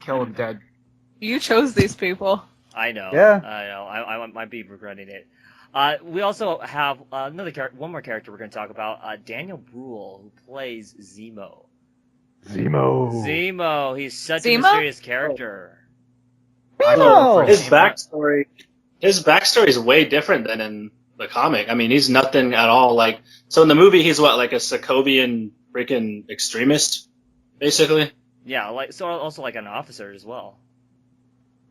Kill them dead. You chose these people. I know. Yeah. I know. I might be regretting it. We also have one more character we're going to talk about. Daniel Bruhl, who plays Zemo. Zemo. He's such a Zemo? mysterious character. Zemo! His backstory is way different than in the comic. I mean, he's nothing at all like. So in the movie, he's what, like a Sokovian freaking extremist, basically. Yeah, also like an officer as well.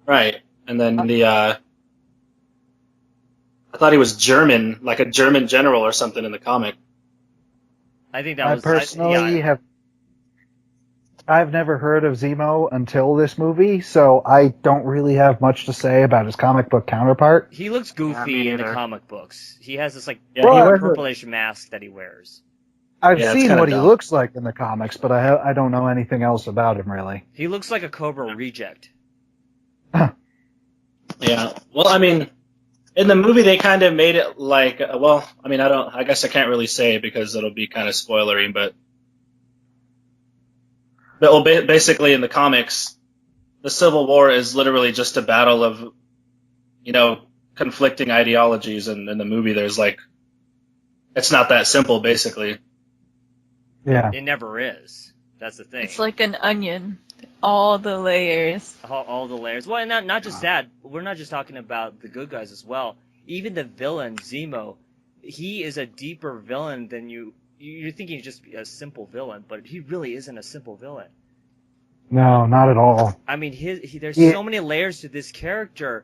Right. And then I thought he was German, like a German general or something in the comic. I think that I was personally yeah. I've never heard of Zemo until this movie, so I don't really have much to say about his comic book counterpart. He looks Yeah, goofy me in the neither. comic books. He has this like Yeah, Well, purplish mask that he wears. I've Yeah, it's seen kinda what he dumb. looks like in the comics, but I don't know anything else about him really. He looks like a Cobra reject. Yeah. Well, I mean, in the movie they kind of made it like, well, I mean, I guess I can't really say because it'll be kind of spoilery, but well, basically in the comics, the Civil War is literally just a battle of, conflicting ideologies, and in the movie there's like, it's not that simple, basically. Yeah. It never is. That's the thing. It's like an onion. All the layers. all the layers. Well, and not just that. We're not just talking about the good guys as well. Even the villain, Zemo, he is a deeper villain than you're thinking he's just a simple villain, but he really isn't a simple villain. No, not at all. I mean, there's Yeah. so many layers to this character,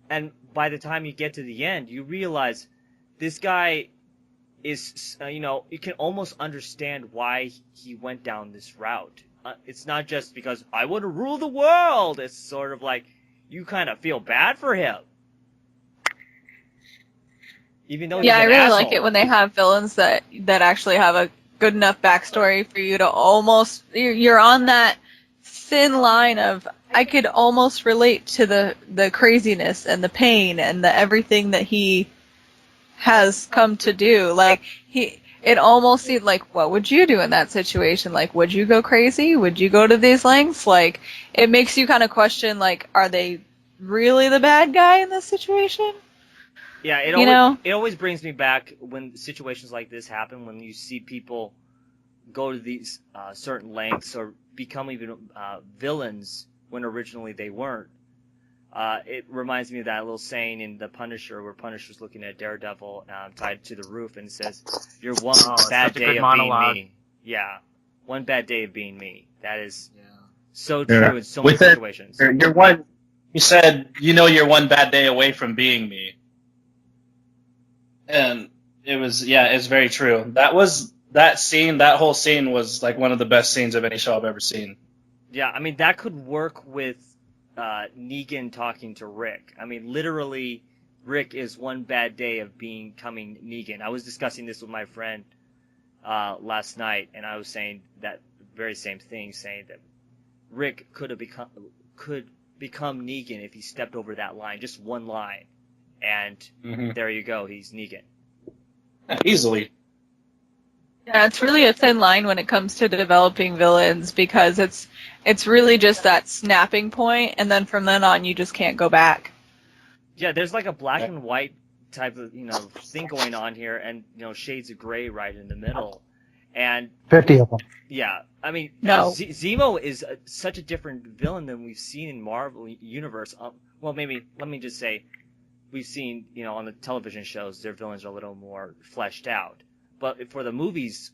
and by the time you get to the end, you realize this guy is, you can almost understand why he went down this route. It's not just because I want to rule the world. It's sort of like you kind of feel bad for him. Even though he's Yeah, I an really asshole. like it when they have villains that actually have a good enough backstory for you to almost you're on that thin line of I could almost relate to the craziness and the pain and the everything that he has come to do. Like it almost seemed like, what would you do in that situation? Like, would you go crazy? Would you go to these lengths? Like, it makes you kind of question, like, are they really the bad guy in this situation? Yeah, it always brings me back when situations like this happen, when you see people go to these certain lengths or become even villains when originally they weren't. It reminds me of that little saying in The Punisher, where Punisher's looking at Daredevil tied to the roof and says, "You're one it's bad such a day good of monologue. being me." Yeah, one bad day of being me. That is Yeah. so true Yeah. in so many With it, situations. You're one. He said, you're one bad day away from being me. And it's very true. That whole scene was like one of the best scenes of any show I've ever seen. Yeah, I mean, that could work with Negan talking to Rick. I mean, literally, Rick is one bad day of becoming Negan. I was discussing this with my friend last night, and I was saying that very same thing, saying that Rick could become Negan if he stepped over that line, just one line, and there you go, he's Negan. Easily. Yeah, it's really a thin line when it comes to developing villains because it's really just that snapping point, and then from then on you just can't go back. Yeah, there's like a black and white type of thing going on here, and shades of gray right in the middle, and 50 of them. yeah, I mean, No. Zemo is such a different villain than we've seen in Marvel Universe. Well, maybe let me just say, we've seen on the television shows their villains are a little more fleshed out. But for the movies,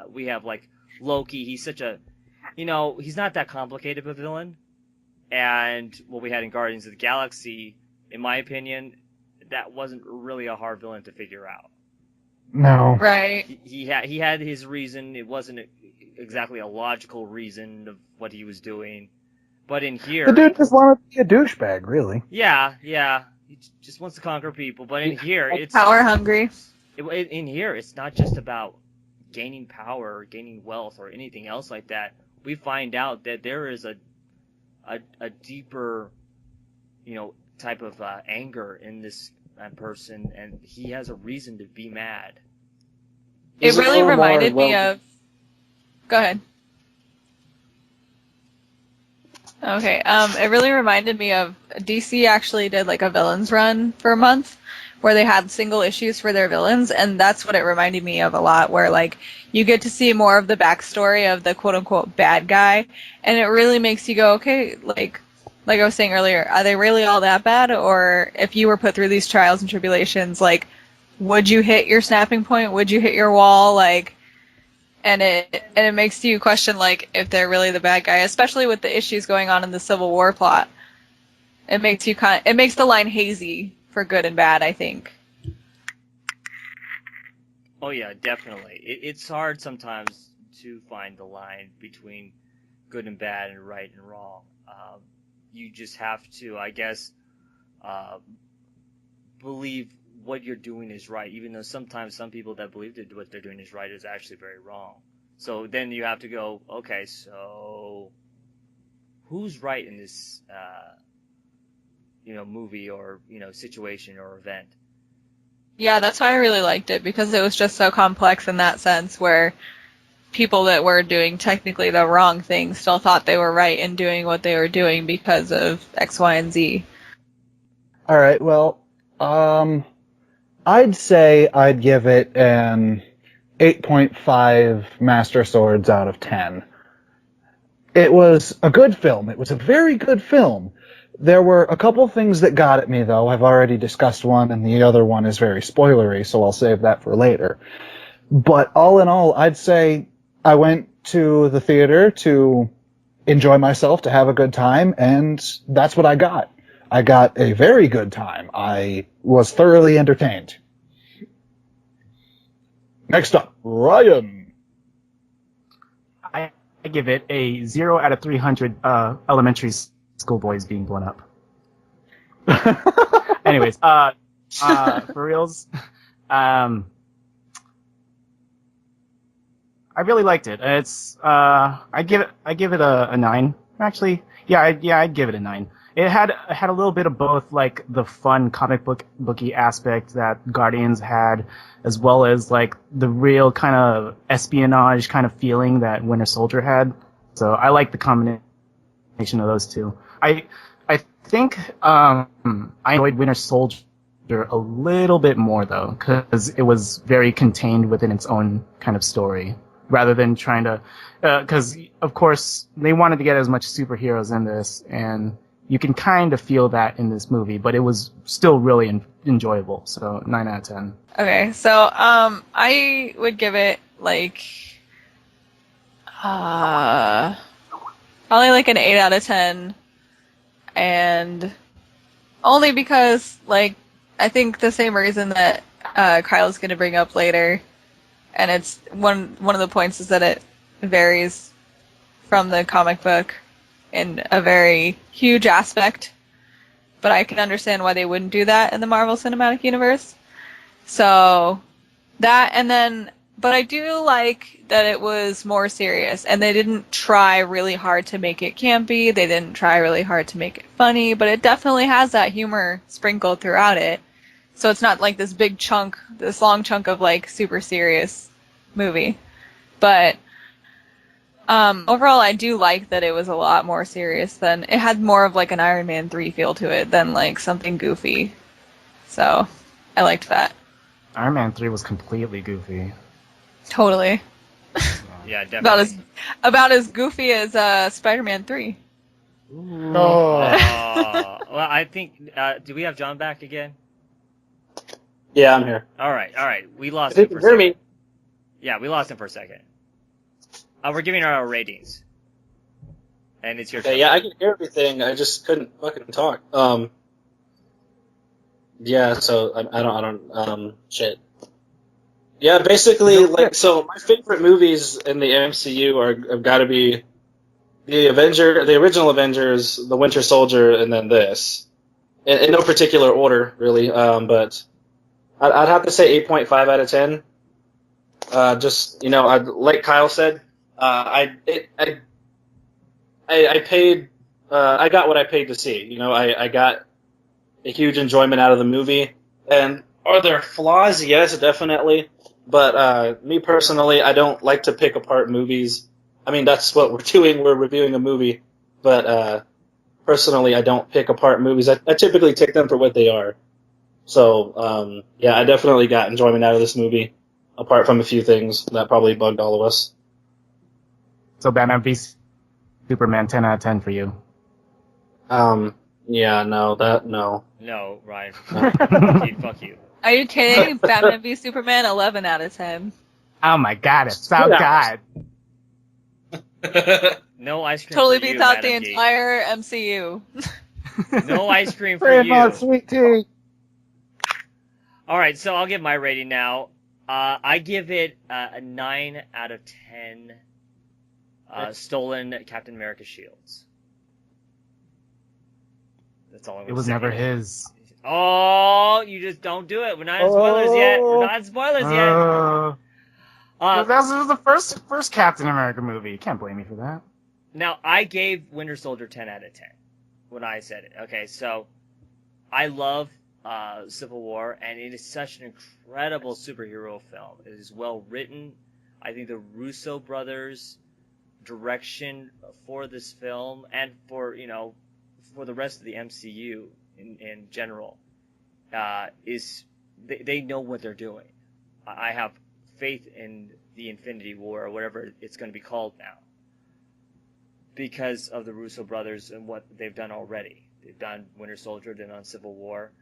we have like Loki. He's such a, he's not that complicated of a villain. And what we had in Guardians of the Galaxy, in my opinion, that wasn't really a hard villain to figure out. No. Right. He had his reason. It wasn't exactly a logical reason of what he was doing. But in here, The dude just wanted to be a douchebag, really. yeah, he just wants to conquer people. But in here, it's Power hungry. in here, it's not just about gaining power or gaining wealth or anything else like that. We find out that there is a deeper, type of anger in this person, and he has a reason to be mad. It really reminded me of... Go ahead. Okay, it really reminded me of... DC actually did like a villains run for a month, where they had single issues for their villains, and that's what it reminded me of a lot, where like you get to see more of the backstory of the quote-unquote bad guy, and it really makes you go, okay, like I was saying earlier, are they really all that bad? Or if you were put through these trials and tribulations, like, would you hit your snapping point? Would you hit your wall? Like, and it makes you question, like, if they're really the bad guy, especially with the issues going on in the Civil War plot. It makes the line hazy for good and bad, I think. Oh yeah, definitely. It's hard sometimes to find the line between good and bad and right and wrong. You just have to, I guess, believe what you're doing is right, even though sometimes some people that believe that what they're doing is right is actually very wrong. So then you have to go, okay, so who's right in this, movie or, situation or event? Yeah, that's why I really liked it, because it was just so complex in that sense, where people that were doing technically the wrong thing still thought they were right in doing what they were doing because of X, Y, and Z. All right, well, I'd say I'd give it an 8.5 Master Swords out of 10. It was a good film. It was a very good film. There were a couple things that got at me, though. I've already discussed one, and the other one is very spoilery, so I'll save that for later. But all in all, I'd say I went to the theater to enjoy myself, to have a good time, and that's what I got. I got a very good time. I was thoroughly entertained. Next up, Ryan. I give it a 0 out of 300 elementary school boys being blown up. Anyways, for reals, I really liked it. It's I give it a 9. Actually, I'd give it a 9. It had a little bit of both, like the fun comic booky aspect that Guardians had, as well as like the real kind of espionage kind of feeling that Winter Soldier had. So I like the combination of those two. I think I enjoyed Winter Soldier a little bit more though, because it was very contained within its own kind of story, rather than trying to, because of course they wanted to get as much superheroes in this, and you can kind of feel that in this movie, but it was still really enjoyable. So 9 out of 10. Okay, so I would give it like probably like an 8 out of 10, and only because like I think the same reason that Kyle's going to bring up later, and it's one of the points is that it varies from the comic book in a very huge aspect. but I can understand why they wouldn't do that in the Marvel Cinematic Universe. So that, and then, but I do like that it was more serious, and they didn't try really hard to make it campy. They didn't try really hard to make it funny, but it definitely has that humor sprinkled throughout it. So it's not like this big chunk, this long chunk of like super serious movie. But overall, I do like that it was a lot more serious than, it had more of like an Iron Man 3 feel to it than like something goofy. So I liked that. Iron Man 3 was completely goofy. Totally. Yeah, definitely. About as goofy as Spider-Man 3. Oh. Well, I think. Do we have John back again? Yeah, I'm here. All right. We lost If him you for a can hear second. me. Yeah, we lost him for a second. We're giving our ratings, and it's your turn. Okay, yeah, I can hear everything. I just couldn't fucking talk. Yeah, so I don't shit. Yeah, basically, like, so my favorite movies in the MCU have got to be the original Avengers, the Winter Soldier, and then this. In no particular order, really. But I'd have to say 8.5 out of 10. Just, like Kyle said, I paid, I got what I paid to see. I got a huge enjoyment out of the movie. And are there flaws? Yes, definitely. But me personally, I don't like to pick apart movies. I mean, that's what we're doing. We're reviewing a movie. But personally, I don't pick apart movies. I typically take them for what they are. So, yeah, I definitely got enjoyment out of this movie, apart from a few things that probably bugged all of us. So Batman v Superman 10 out of 10 for you. Yeah, no. No, Ryan. Fuck you. Are you kidding? Batman v Superman, 11 out of 10. Oh my god, it's so good. No ice cream Totally for you, beats out Madam the Geek. entire MCU. No ice cream for Very you. much, sweet tea. All right, so I'll give my rating now. I give it a 9 out of 10 stolen Captain America shields. That's all I'm going to say. It was never his. Oh, you just don't do it. We're not in spoilers yet. We're not in spoilers yet. That was the first Captain America movie. You can't blame me for that. Now, I gave Winter Soldier 10 out of 10 when I said it. Okay, so I love Civil War, and it is such an incredible superhero film. It is well written. I think the Russo brothers' direction for this film, and for the rest of the MCU in general, is they know what they're doing. I have faith in the Infinity War, or whatever it's going to be called now, because of the Russo brothers and what they've done already. They've done Winter Soldier, they've done Civil War,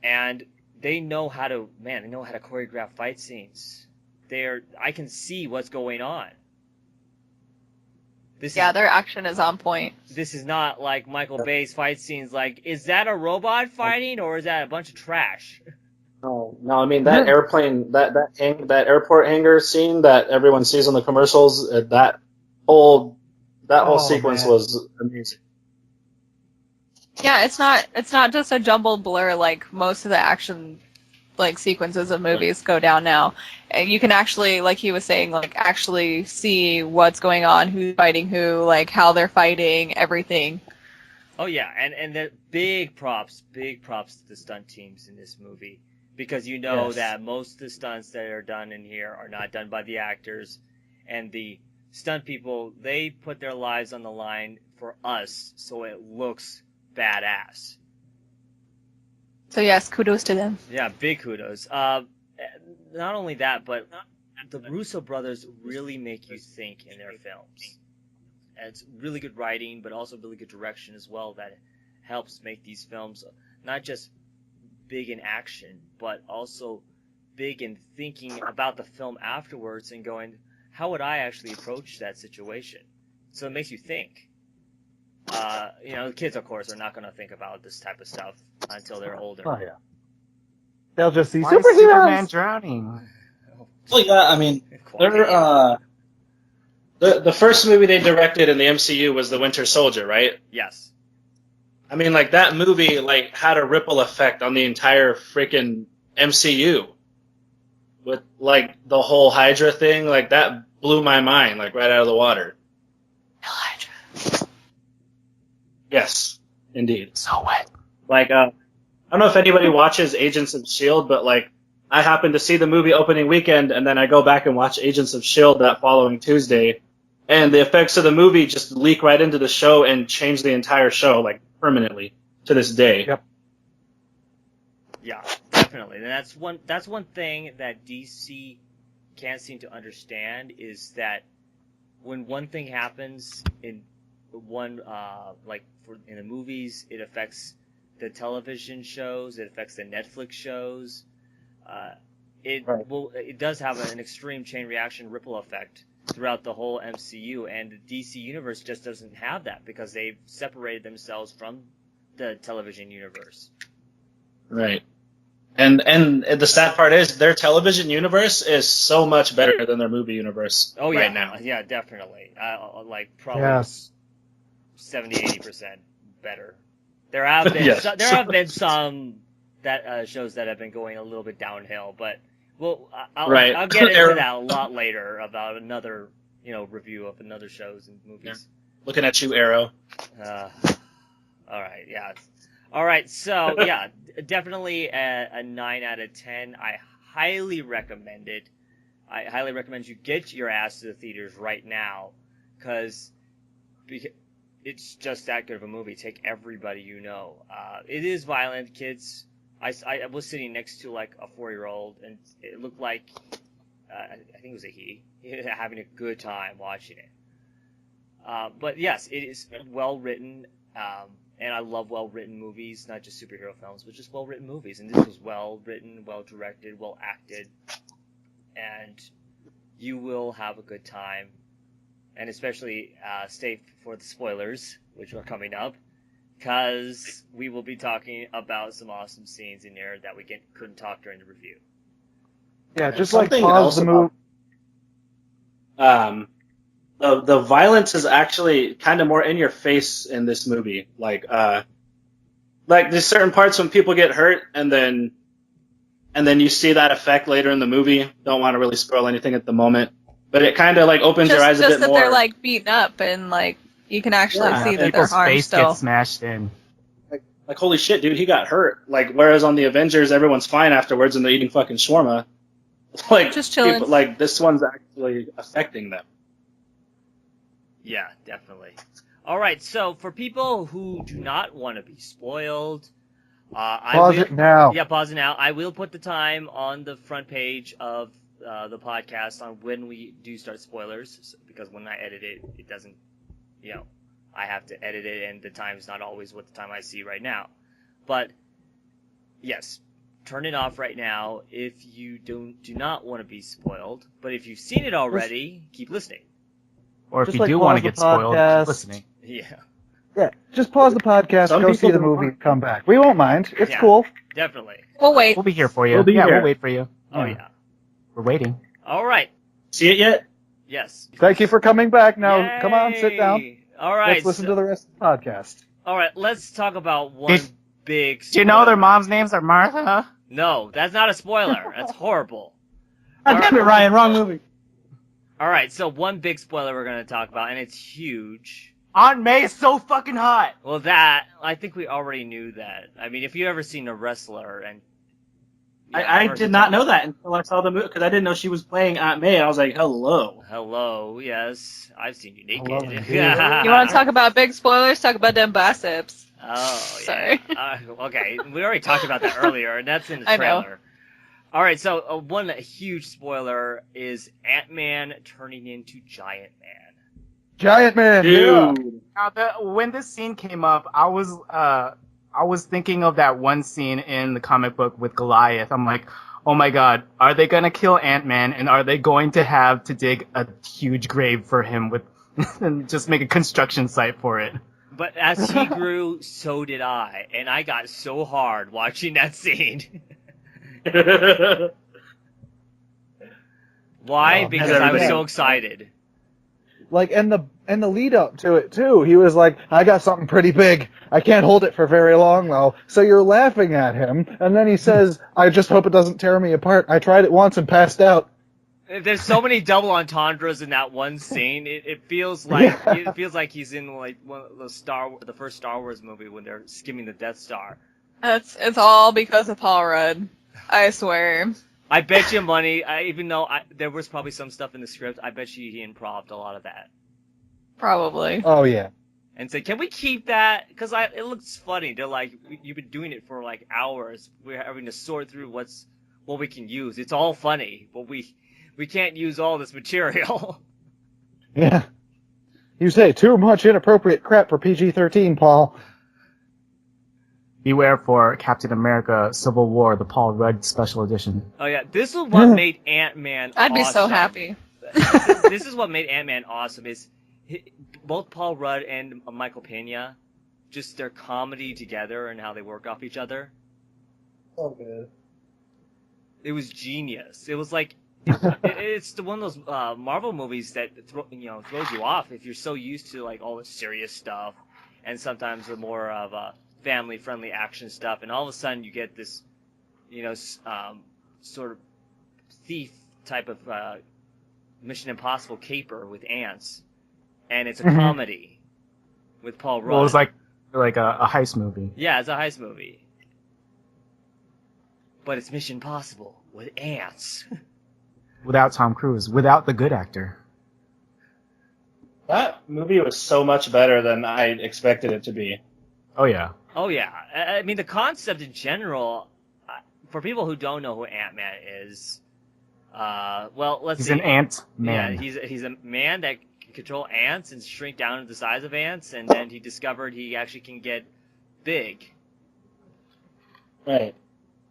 and they know how to choreograph fight scenes. I can see what's going on. Their action is on point. This is not like Michael Bay's fight scenes. Like, is that a robot fighting, or is that a bunch of trash? No. I mean that airplane, that airport hangar scene that everyone sees on the commercials. That whole sequence was amazing. Yeah, it's not just a jumbled blur like most of the action like sequences of movies go down now. And you can actually, like he was saying, like actually see what's going on, who's fighting who, like how they're fighting, everything. Oh yeah, and the big props to the stunt teams in this movie, because that most of the stunts that are done in here are not done by the actors, and the stunt people, they put their lives on the line for us, so it looks badass. So yes, kudos to them. Yeah, big kudos. Not only that, but the Russo brothers really make you think in their films. And it's really good writing, but also really good direction as well, that helps make these films not just big in action, but also big in thinking about the film afterwards and going, how would I actually approach that situation? So it makes you think. The kids, of course, are not going to think about this type of stuff until they're older. Oh yeah. They'll just see Why is Superman drowning? Well, yeah, I mean, the first movie they directed in the MCU was The Winter Soldier, right? Yes. I mean, like, that movie, like, had a ripple effect on the entire freaking MCU. With, like, the whole Hydra thing, like, that blew my mind, like, right out of the water. Elijah. Yes, indeed. So what? Like, I don't know if anybody watches Agents of S.H.I.E.L.D., but, like, I happened to see the movie opening weekend, and then I go back and watch Agents of S.H.I.E.L.D. that following Tuesday, and the effects of the movie just leak right into the show and change the entire show, like, permanently, to this day. Yep. Yeah, definitely. And that's one thing that DC can't seem to understand is that when one thing happens in one in the movies, it affects the television shows, it affects the Netflix shows. It does have an extreme chain reaction ripple effect throughout the whole MCU, and the DC universe just doesn't have that because they've separated themselves from the television universe. Right. And the sad part is their television universe is so much better than their movie universe right now. Yeah, definitely. Probably Yes. 70-80% better. There have been Yes. there have been some that shows that have been going a little bit downhill, but I'll get into that a lot later about another review of another shows and movies. Yeah. Looking at you, Arrow. All right, yeah. All right, so yeah, definitely a 9 out of 10. I highly recommend it. I highly recommend you get your ass to the theaters right now, because it's just that good of a movie. Take everybody you know. It is violent, kids. I was sitting next to like a 4-year-old, and it looked like I think it was a he having a good time watching it. But yes, it is well written. And I love well-written movies, not just superhero films, but just well-written movies. And this was well-written, well-directed, well-acted. And you will have a good time. And especially stay for the spoilers, which are coming up, because we will be talking about some awesome scenes in there that we couldn't talk during the review. Yeah, just Something pause else the movie. The violence is actually kind of more in your face in this movie. Like there's certain parts when people get hurt, and then you see that effect later in the movie. Don't want to really spoil anything at the moment, but it kind of like opens your eyes a bit Just that more. they're like beaten up and like you can actually see that they're People's harmed face still. gets smashed in. Like, holy shit, dude, he got hurt. Like, whereas on the Avengers, everyone's fine afterwards and they're eating fucking shawarma. Like, Just chilling. people, like, this one's actually affecting them. Yeah, definitely. All right, so for people who do not want to be spoiled, Pause it now. Yeah, pause it now. I will put the time on the front page of the podcast on when we do start spoilers, because when I edit it, it doesn't, I have to edit it, and the time is not always what the time I see right now. But yes, turn it off right now if you do not want to be spoiled. But if you've seen it already, keep listening. Or if Just you like do want to pause the get spoiled, podcast. keep listening. Yeah, Yeah, just pause the podcast, Some go people see the don't movie, want- come back. We won't mind. It's Yeah. cool. definitely. We'll wait. We'll be here for you. We'll be here. We'll wait for you. Oh yeah. We're waiting. All right. See it yet? Yes. Thank you for coming back. Now, come on, sit down. Yay! All right. Let's listen to the rest of the podcast. All right. Let's talk about one Did- big. Do you know their spoiler. moms' names are Martha? No, that's not a spoiler. That's horrible. God damn it, Ryan. Wrong movie. All right. So one big spoiler we're going to talk about, and it's huge. Aunt May is so fucking hot. Well, that I think we already knew that. I mean, if you ever seen a wrestler and I did not know that until I saw the movie, because I didn't know she was playing Aunt May. I was like, hello. Hello, yes, I've seen you naked. Hello, indeed. You want to talk about big spoilers? Talk about them biceps. Oh, Sorry. yeah. Okay, we already talked about that earlier, and that's in the I know. trailer. All right, so one huge spoiler is Ant-Man turning into Giant Man. Giant Man. Dude. When this scene came up, I was thinking of that one scene in the comic book with Goliath. I'm like, oh my god, are they gonna kill Ant-Man, and are they going to have to dig a huge grave for him with, and just make a construction site for it? But as he grew, so did I, and I got so hard watching that scene. Why? Oh, Because I was everything. so excited. Like, and And the lead up to it too, he was like, I got something pretty big. I can't hold it for very long though. So you're laughing at him, and then he says, I just hope it doesn't tear me apart. I tried it once and passed out. There's so many double entendres in that one scene. It feels like he's in like one of the first Star Wars movie when they're skimming the Death Star. It's all because of Paul Rudd. I swear. I bet you money. Even though there was probably some stuff in the script, I bet you he improv'd a lot of that. Probably. Oh yeah. And said, "Can we keep that? Because it looks funny." They're like, "You've been doing it for like hours. We're having to sort through what we can use. It's all funny, but we can't use all this material." Yeah. You say too much inappropriate crap for PG-13, Paul. Beware for Captain America: Civil War, the Paul Rudd Special Edition. Oh yeah, this is what made Ant-Man I'd be so awesome. happy. This is what made Ant-Man awesome. Is both Paul Rudd and Michael Pena, just their comedy together and how they work off each other. So good. It was genius. It was like it's one of those Marvel movies that throws you off if you're so used to like all the serious stuff and sometimes the more of family-friendly action stuff, and all of a sudden you get this, sort of thief type of Mission Impossible caper with ants, and it's a comedy with Paul Rudd. Well, it was like a heist movie. Yeah, it's a heist movie, but it's Mission Impossible with ants. Without Tom Cruise, without the good actor. That movie was so much better than I expected it to be. Oh yeah. Oh yeah, I mean the concept in general, for people who don't know who Ant-Man is, let's He's see. an ant man. Yeah, he's a man that can control ants and shrink down to the size of ants, and then he discovered he actually can get big. Right.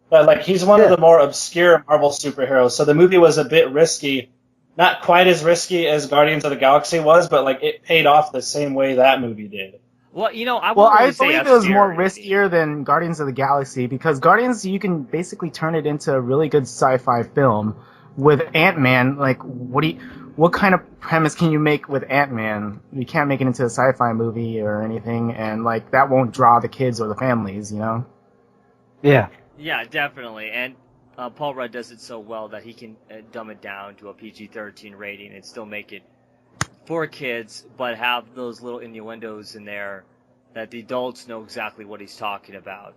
But like he's one of the more obscure Marvel superheroes, so the movie was a bit risky. Not quite as risky as Guardians of the Galaxy was, but like it paid off the same way that movie did. Well, I believe it was more riskier than Guardians of the Galaxy because Guardians, you can basically turn it into a really good sci-fi film. With Ant-Man, like, what kind of premise can you make with Ant-Man? You can't make it into a sci-fi movie or anything, and like that won't draw the kids or the families, Yeah. Yeah, definitely, and Paul Rudd does it so well that he can dumb it down to a PG-13 rating and still make it for kids, but have those little innuendos in there that the adults know exactly what he's talking about.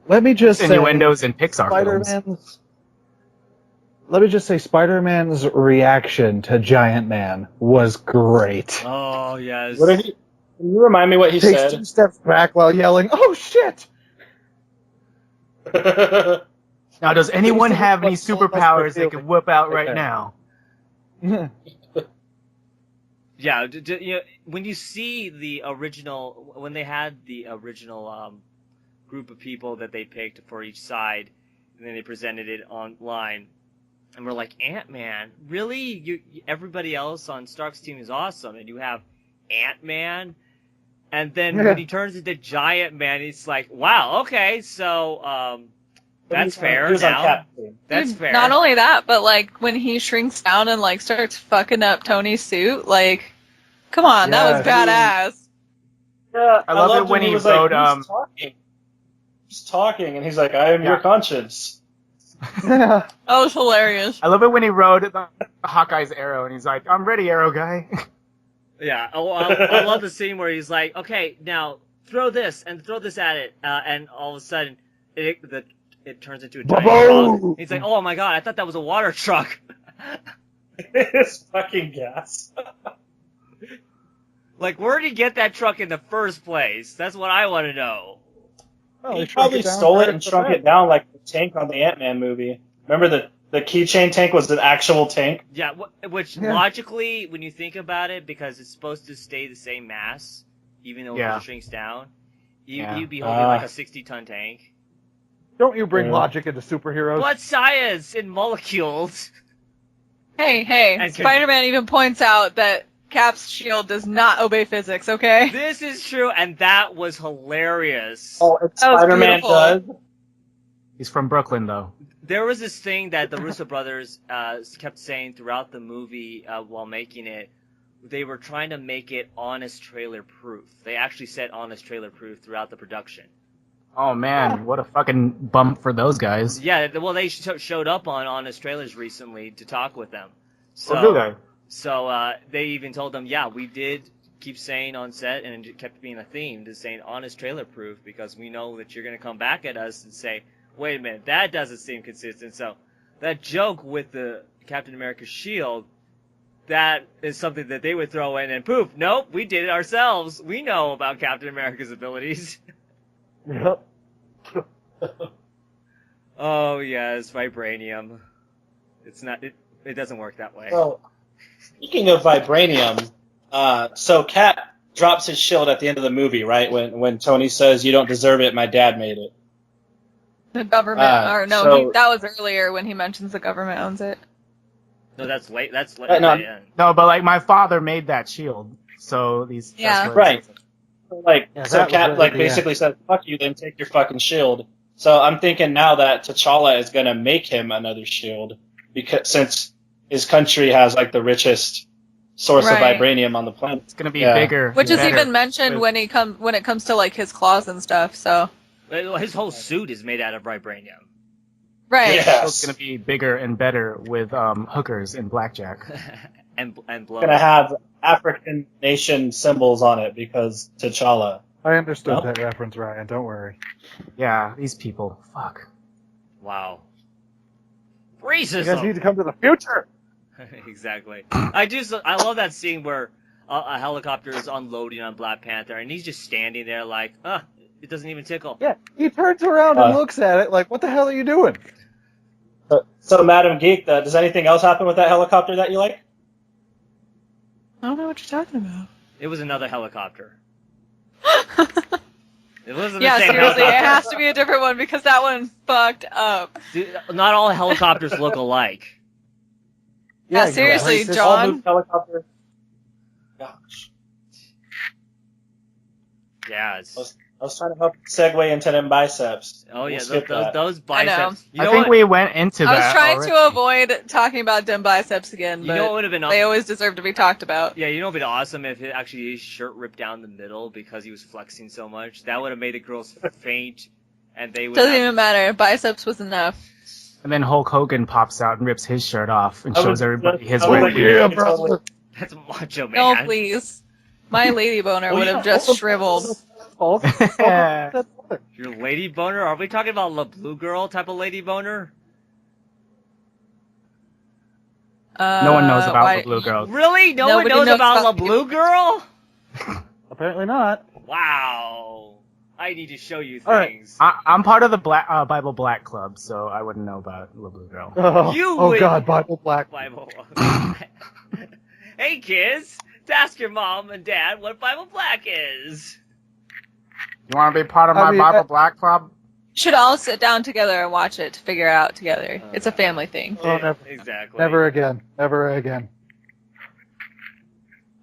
Let me just say, innuendos in Pixar films. Let me just say, Spider-Man's reaction to Giant Man was great. Oh yes. What did can you remind me what he Takes said? 2 steps back while yelling, "Oh shit!" Now, does anyone have any superpowers they can whip out right now? Yeah, when you see the original, when they had the original group of people that they picked for each side, and then they presented it online, and we're like, Ant-Man? Really? Everybody else on Stark's team is awesome, and you have Ant-Man? And then when he turns into Giant Man, it's like, wow, okay, so that's fair now. That's fair. Not only that, but like when he shrinks down and like starts fucking up Tony's suit, like, come on, that was badass. Yeah, I love it when he wrote, he's talking, and he's like, I am your conscience. That was hilarious. I love it when he rode Hawkeye's arrow, and he's like, I'm ready, arrow guy. Yeah, I love the scene where he's like, okay, now throw this and throw this at it, and all of a sudden it turns into a giant frog. He's like, oh my god, I thought that was a water truck. It's fucking gas. Like, where did he get that truck in the first place? That's what I want to know. Well, He probably stole it and shrunk it down like the tank on the Ant-Man movie. Remember the keychain tank was an actual tank? Yeah, which logically, when you think about it, because it's supposed to stay the same mass, even though it shrinks down, you'd be holding like a 60-ton tank. Don't you bring logic into superheroes? What science in molecules? Hey, Spider-Man even points out that Cap's shield does not obey physics, okay? This is true, and that was hilarious. Oh, Spider-Man does? He's from Brooklyn, though. There was this thing that the Russo brothers kept saying throughout the movie while making it, they were trying to make it honest trailer proof. They actually said honest trailer proof throughout the production. Oh man, what a fucking bump for those guys. Yeah, well, they showed up on Honest Trailers recently to talk with them. So, Oh, do they? So they even told them, yeah, we did keep saying on set, and it kept being a theme, to saying honest trailer proof, because we know that you're going to come back at us and say, wait a minute, that doesn't seem consistent. So that joke with the Captain America shield, that is something that they would throw in, and poof, nope, we did it ourselves. We know about Captain America's abilities. Yep. Oh yes, vibranium. It's not. It doesn't work that way. So, speaking of vibranium, so Cap drops his shield at the end of the movie, right? When Tony says, "You don't deserve it, my dad made it." The government, or no, so- that was earlier when he mentions the government owns it. No, that's late. That's late. No. No, but like my father made that shield, so these. Yeah. that's what it Right. says. Yeah, So that was Cap really like the basically says, "Fuck you," then take your fucking shield. So I'm thinking now that T'Challa is gonna make him another shield, because since his country has like the richest source of Right. vibranium on the planet. It's gonna be Yeah. bigger. Which is better. even mentioned when it comes to like his claws and stuff. So His whole suit is made out of vibranium. right. Yeah. It's gonna be bigger and better with hookers and blackjack. and blow. Gonna have African nation symbols on it because T'Challa. I understood Nope. that reference, Ryan. Don't worry. Yeah, these people. Fuck. Wow. You guys need Racism. to come to the future. Exactly. I love that scene where a helicopter is unloading on Black Panther, and he's just standing there like, it doesn't even tickle. Yeah, he turns around and Uh, looks at it like, "What the hell are you doing?" So Madam Geek, does anything else happen with that helicopter that you like? I don't know what you're talking about. It was another helicopter. It wasn't Yeah, the same seriously, it helicopter. has to be a different one because that one fucked up. Dude, not all helicopters look alike. Yeah, exactly. seriously, Racist. John. All new helicopter. Gosh. Yeah. I was trying to help segue into them biceps. Oh yeah, We'll skip that. those I know. biceps. You I know think what? we went into I that. was trying already. to avoid talking about dim biceps again, You know what but would have been they always deserve to be talked about. Yeah, you know what would be awesome if it actually his shirt ripped down the middle because he was flexing so much. That would have made the girls faint, and they would. Doesn't have- even matter. Biceps was enough. And then Hulk Hogan pops out and rips his shirt off and I shows was- everybody his I was weight. like, yeah, brother. That's macho man. No, please. My lady boner would have just shriveled. Hulk. Yeah. That's what- Your lady boner? Are we talking about La Blue Girl type of lady boner? No one knows about why- the blue girl. Really? No one Nobody knows knows about about La Blue Girl? Apparently not. Wow. I need to show you All right. things. I'm part of the Bible Black Club, so I wouldn't know about the blue girl. Oh, You oh would- God, Bible Black. Bible. Hey kids, ask your mom and dad what Bible Black is. You want to be part of I my mean, Bible Black Club? Should all sit down together and watch it to figure it out together. It's a family thing. Oh, never, Exactly. never again. Never again.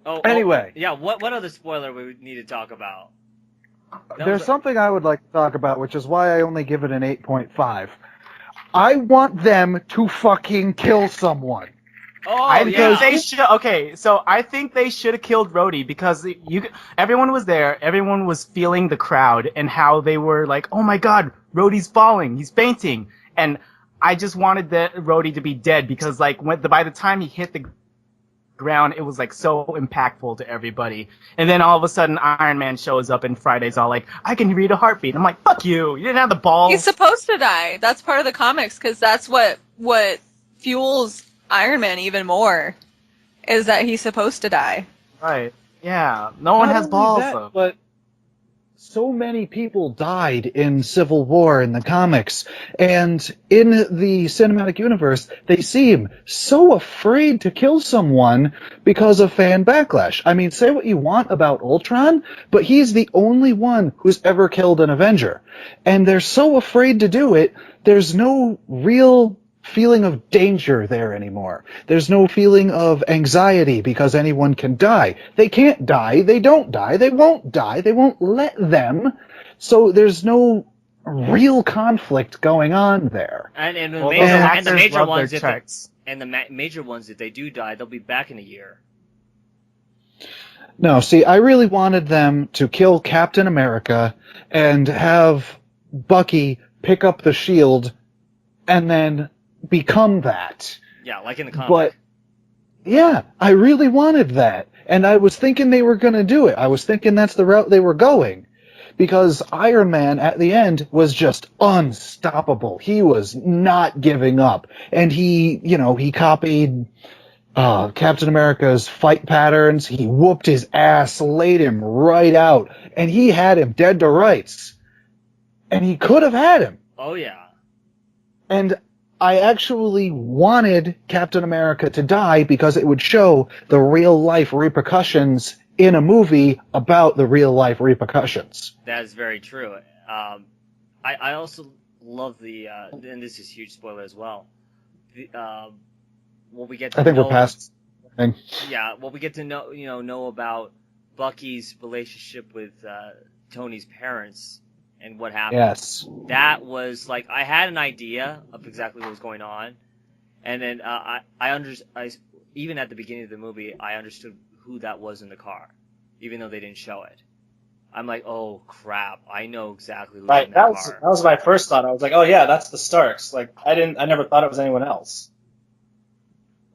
Oh, Anyway. yeah. What other spoiler we would need to talk about? That There's was- something I would like to talk about, which is why I only give it an 8.5. I want them to fucking kill someone. Oh, I yeah. think they should. Okay, so I think they should have killed Rhodey because everyone was there. Everyone was feeling the crowd and how they were like, "Oh my God, Rhodey's falling. He's fainting." And I just wanted Rhodey to be dead because like by the time he hit the ground, it was like so impactful to everybody. And then all of a sudden, Iron Man shows up and Friday's all like, "I can read a heartbeat." I'm like, "Fuck you! You didn't have the balls." He's supposed to die. That's part of the comics because that's what fuels Iron Man even more. Is that he's supposed to die. Right? Yeah. No one Not has only balls that, though. But so many people died in Civil War in the comics, and in the cinematic universe, they seem so afraid to kill someone because of fan backlash. I mean, say what you want about Ultron, but he's the only one who's ever killed an Avenger. And they're so afraid to do it, there's no real feeling of danger there anymore. There's no feeling of anxiety because anyone can die. They can't die. They don't die. They won't die. They won't let them. So there's no real conflict going on there. And the Well, major, those and the actors major love ones, their checks. major ones, if they do die, they'll be back in a year. No, see, I really wanted them to kill Captain America and have Bucky pick up the shield and then become that. Yeah, like in the comic. But, yeah, I really wanted that. And I was thinking they were going to do it. I was thinking that's the route they were going. Because Iron Man, at the end, was just unstoppable. He was not giving up. And he copied Captain America's fight patterns. He whooped his ass, laid him right out, and he had him dead to rights. And he could have had him. Oh yeah. And I actually wanted Captain America to die because it would show the real life repercussions in a movie about the real life repercussions. That is very true. I also love and this is huge spoiler as well. What we get to I think know, we're past. Yeah, what we get to know about Bucky's relationship with Tony's parents and what happened. Yes. That was like I had an idea of exactly what was going on, and then I even at the beginning of the movie I understood who that was in the car, even though they didn't show it. I'm like, oh crap! I know exactly who's in that car. That was my first thought. I was like, oh yeah, that's the Starks. Like I never thought it was anyone else.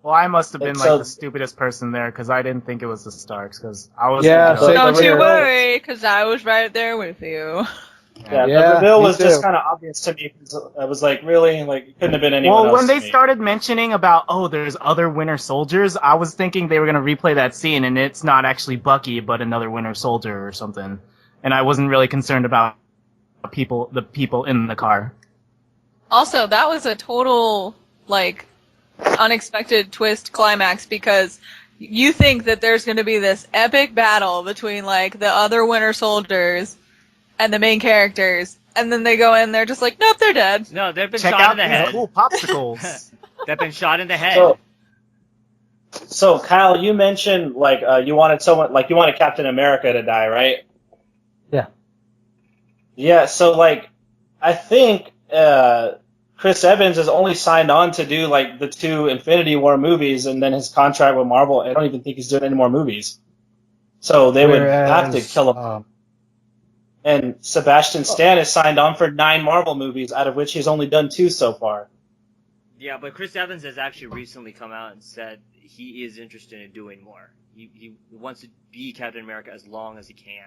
Well, I must have been So- the stupidest person there because I didn't think it was the Starks because I was Yeah, thinking, so- Don't you Yeah. worry, because I was right there with you. Yeah, Yeah, the reveal me was just too. kind of obvious to me. 'Cause I was like, really? Like, it couldn't have been anyone else. well, when to they me. started mentioning about, there's other Winter Soldiers, I was thinking they were going to replay that scene, and it's not actually Bucky, but another Winter Soldier or something. And I wasn't really concerned about the people in the car. Also, that was a total, unexpected twist climax because you think that there's going to be this epic battle between, the other Winter Soldiers and the main characters, and then they go in, they're just like, nope, they're dead. No, they've been Check shot out in the these head. cool popsicles. They've been shot in the head. So Kyle, you mentioned you wanted Captain America to die, right? Yeah. Yeah. So I think Chris Evans is only signed on to do the 2 Infinity War movies, and then his contract with Marvel. I don't even think he's doing any more movies. So they would have to kill him. And Sebastian Stan is signed on for 9 Marvel movies, out of which he's only done 2 so far. Yeah, but Chris Evans has actually recently come out and said he is interested in doing more. He wants to be Captain America as long as he can.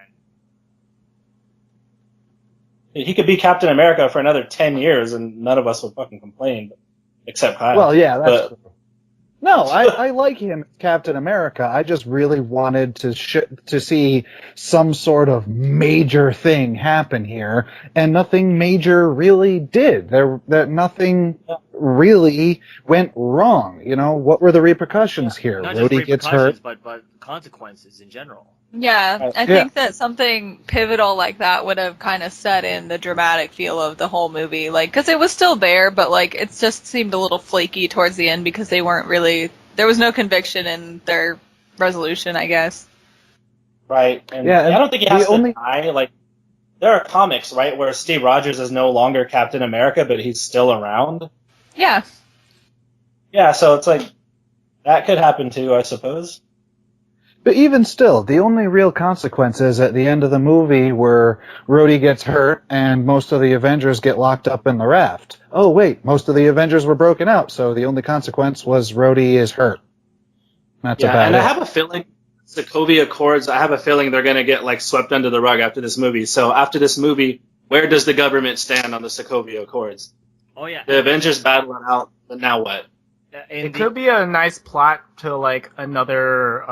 He could be Captain America for another 10 years, and none of us would fucking complain, except Kyle. Well, yeah, that's But- true. No, I like him as Captain America. I just really wanted to see some sort of major thing happen here, and nothing major really did. Nothing really went wrong. What were the repercussions here? Not just Rhodey gets hurt. repercussions, but consequences in general. Yeah, I think that something pivotal like that would have kind of set in the dramatic feel of the whole movie. Because it was still there, but it just seemed a little flaky towards the end because they weren't really, there was no conviction in their resolution, I guess. Right. And Yeah, I don't think he has the to die. There are comics, right, where Steve Rogers is no longer Captain America, but he's still around. Yeah. Yeah, so it's that could happen too, I suppose. But even still, the only real consequences at the end of the movie were Rhodey gets hurt and most of the Avengers get locked up in the raft. Oh wait, most of the Avengers were broken out, so the only consequence was Rhodey is hurt. That's about and it. I have a feeling Sokovia Accords, I have a feeling they're going to get swept under the rug after this movie. So after this movie, where does the government stand on the Sokovia Accords? Oh yeah. The Avengers battle it out, but now what? It could be a nice plot to another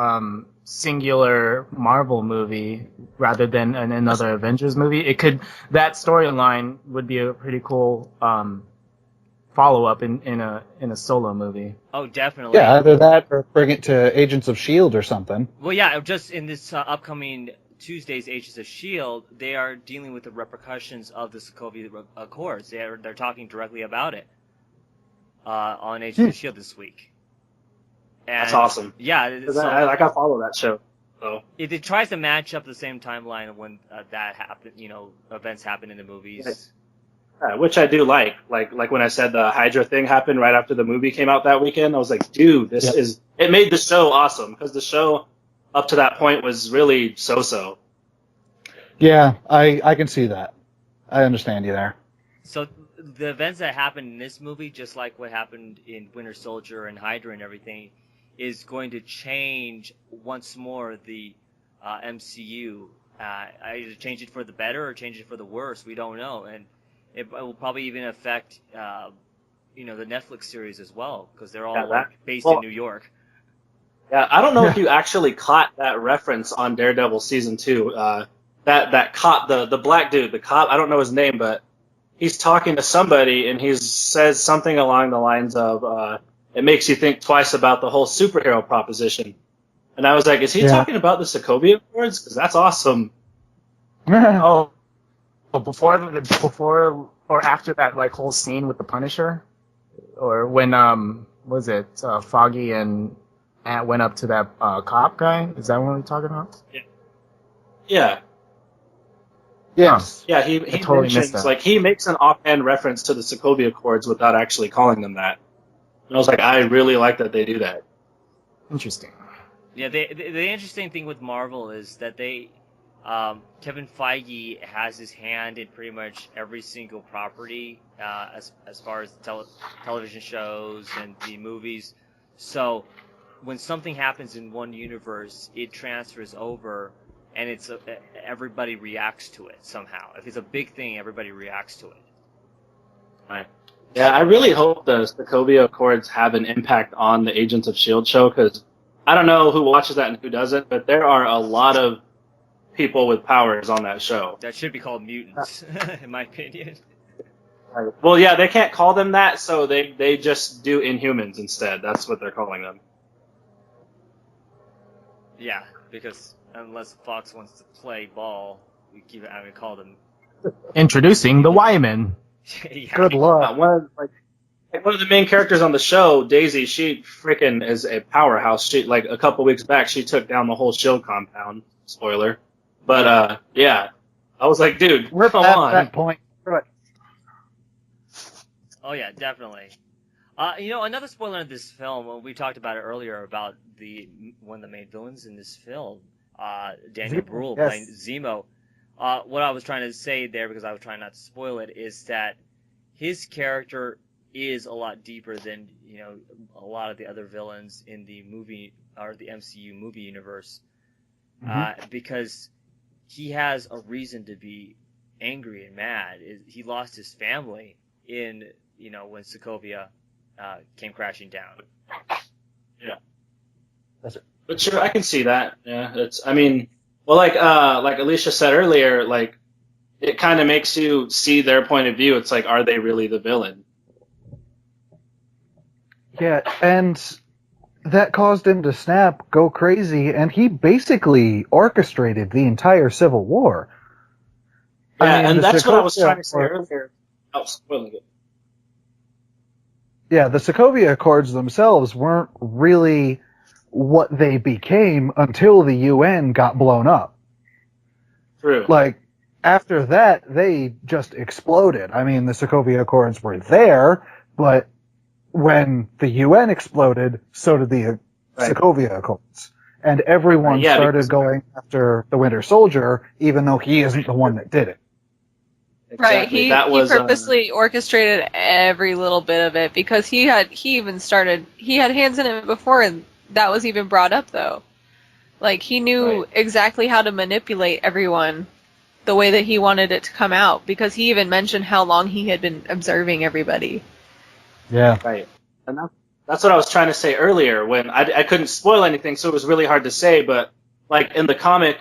singular Marvel movie rather than another Avengers movie. That storyline would be a pretty cool follow up in a solo movie. Oh, definitely. Yeah, either that or bring it to Agents of S.H.I.E.L.D. or something. Well, yeah, just in this upcoming Tuesday's Agents of S.H.I.E.L.D., they are dealing with the repercussions of the Sokovia Accords. They're talking directly about it on Agents of S.H.I.E.L.D. this week. And, That's awesome. Yeah. So, I got to follow that show. So. It tries to match up the same timeline of when that happened, events happen in the movies. Which I do like. Like when I said the Hydra thing happened right after the movie came out that weekend, I was like, dude, it made the show awesome because the show up to that point was really so-so. Yeah, I can see that. I understand you there. So the events that happened in this movie, just like what happened in Winter Soldier and Hydra and everything, is going to change once more the MCU. Either change it for the better or change it for the worse. We don't know, and it will probably even affect the Netflix series as well, because they're all based in New York. Yeah, I don't know if you actually caught that reference on Daredevil season 2. That cop, the black dude, the cop, I don't know his name, but he's talking to somebody and he says something along the lines of, it makes you think twice about the whole superhero proposition. And I was like, is he talking about the Sokovia Accords? Because that's awesome. Oh, before or after that like whole scene with the Punisher, or when was it Foggy and Ant went up to that cop guy? Is that what we're talking about? Yeah. Yes. Yeah, he totally missed mentions, that. like, he makes an offhand reference to the Sokovia Accords without actually calling them that. And I was like, I really like that they do that. Interesting. Yeah, the interesting thing with Marvel is that Kevin Feige has his hand in pretty much every single property as far as television shows and the movies. So when something happens in one universe, it transfers over, and everybody reacts to it somehow. If it's a big thing, everybody reacts to it. Right. Yeah, I really hope the Sokovia Accords have an impact on the Agents of S.H.I.E.L.D. show, because I don't know who watches that and who doesn't, but there are a lot of people with powers on that show. That should be called mutants, in my opinion. Well, yeah, they can't call them that, so they just do Inhumans instead. That's what they're calling them. Yeah, because unless Fox wants to play ball, we keep having to call them. Introducing the Wyman. Yeah. Good luck. One of the main characters on the show, Daisy, she freaking is a powerhouse. She, like, a couple weeks back, she took down the whole S.H.I.E.L.D. compound. Spoiler. But, yeah. I was like, dude, We're come past on. that point. Right. Oh yeah, definitely. Another spoiler in this film. We talked about it earlier about one of the main villains in this film, Daniel Zemo, Bruhl yes. playing Zemo. What I was trying to say there, because I was trying not to spoil it, is that his character is a lot deeper than a lot of the other villains in the movie or the MCU movie universe, because he has a reason to be angry and mad. He lost his family when Sokovia came crashing down. Yeah. That's it. But sure, I can see that. Yeah, like Alicia said earlier, like, it kind of makes you see their point of view. It's like, are they really the villain? Yeah, and that caused him to snap, go crazy, and he basically orchestrated the entire Civil War. Yeah, I mean, and the that's what I was Sokovia trying to say Accords- earlier. Oh, spoiling it. Yeah, the Sokovia Accords themselves weren't really what they became until the UN got blown up. True. Like, after that, they just exploded. I mean, the Sokovia Accords were there, but when the UN exploded, so did the Sokovia Accords. And everyone started going after the Winter Soldier, even though he isn't the one that did it. Right, Exactly. he was purposely orchestrated every little bit of it, because he had hands in it before, and that was even brought up though. Like, he knew exactly how to manipulate everyone the way that he wanted it to come out, because he even mentioned how long he had been observing everybody. Yeah. Right. And that's what I was trying to say earlier, when I couldn't spoil anything, so it was really hard to say, but, like, in the comic,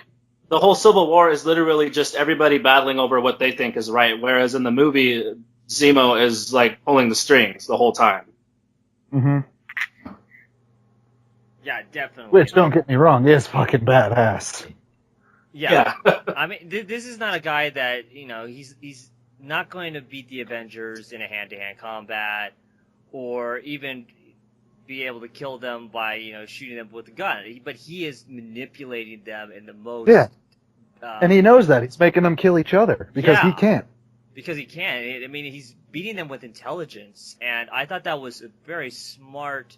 the whole Civil War is literally just everybody battling over what they think is right, whereas in the movie, Zemo is, like, pulling the strings the whole time. Mm-hmm. Yeah, definitely. Which, don't get me wrong, is fucking badass. Yeah. I mean, this is not a guy that, he's not going to beat the Avengers in a hand-to-hand combat, or even be able to kill them by, shooting them with a gun. But he is manipulating them in the most... Yeah. And he knows that. He's making them kill each other, because he can't. Because he can. I mean, he's beating them with intelligence, and I thought that was a very smart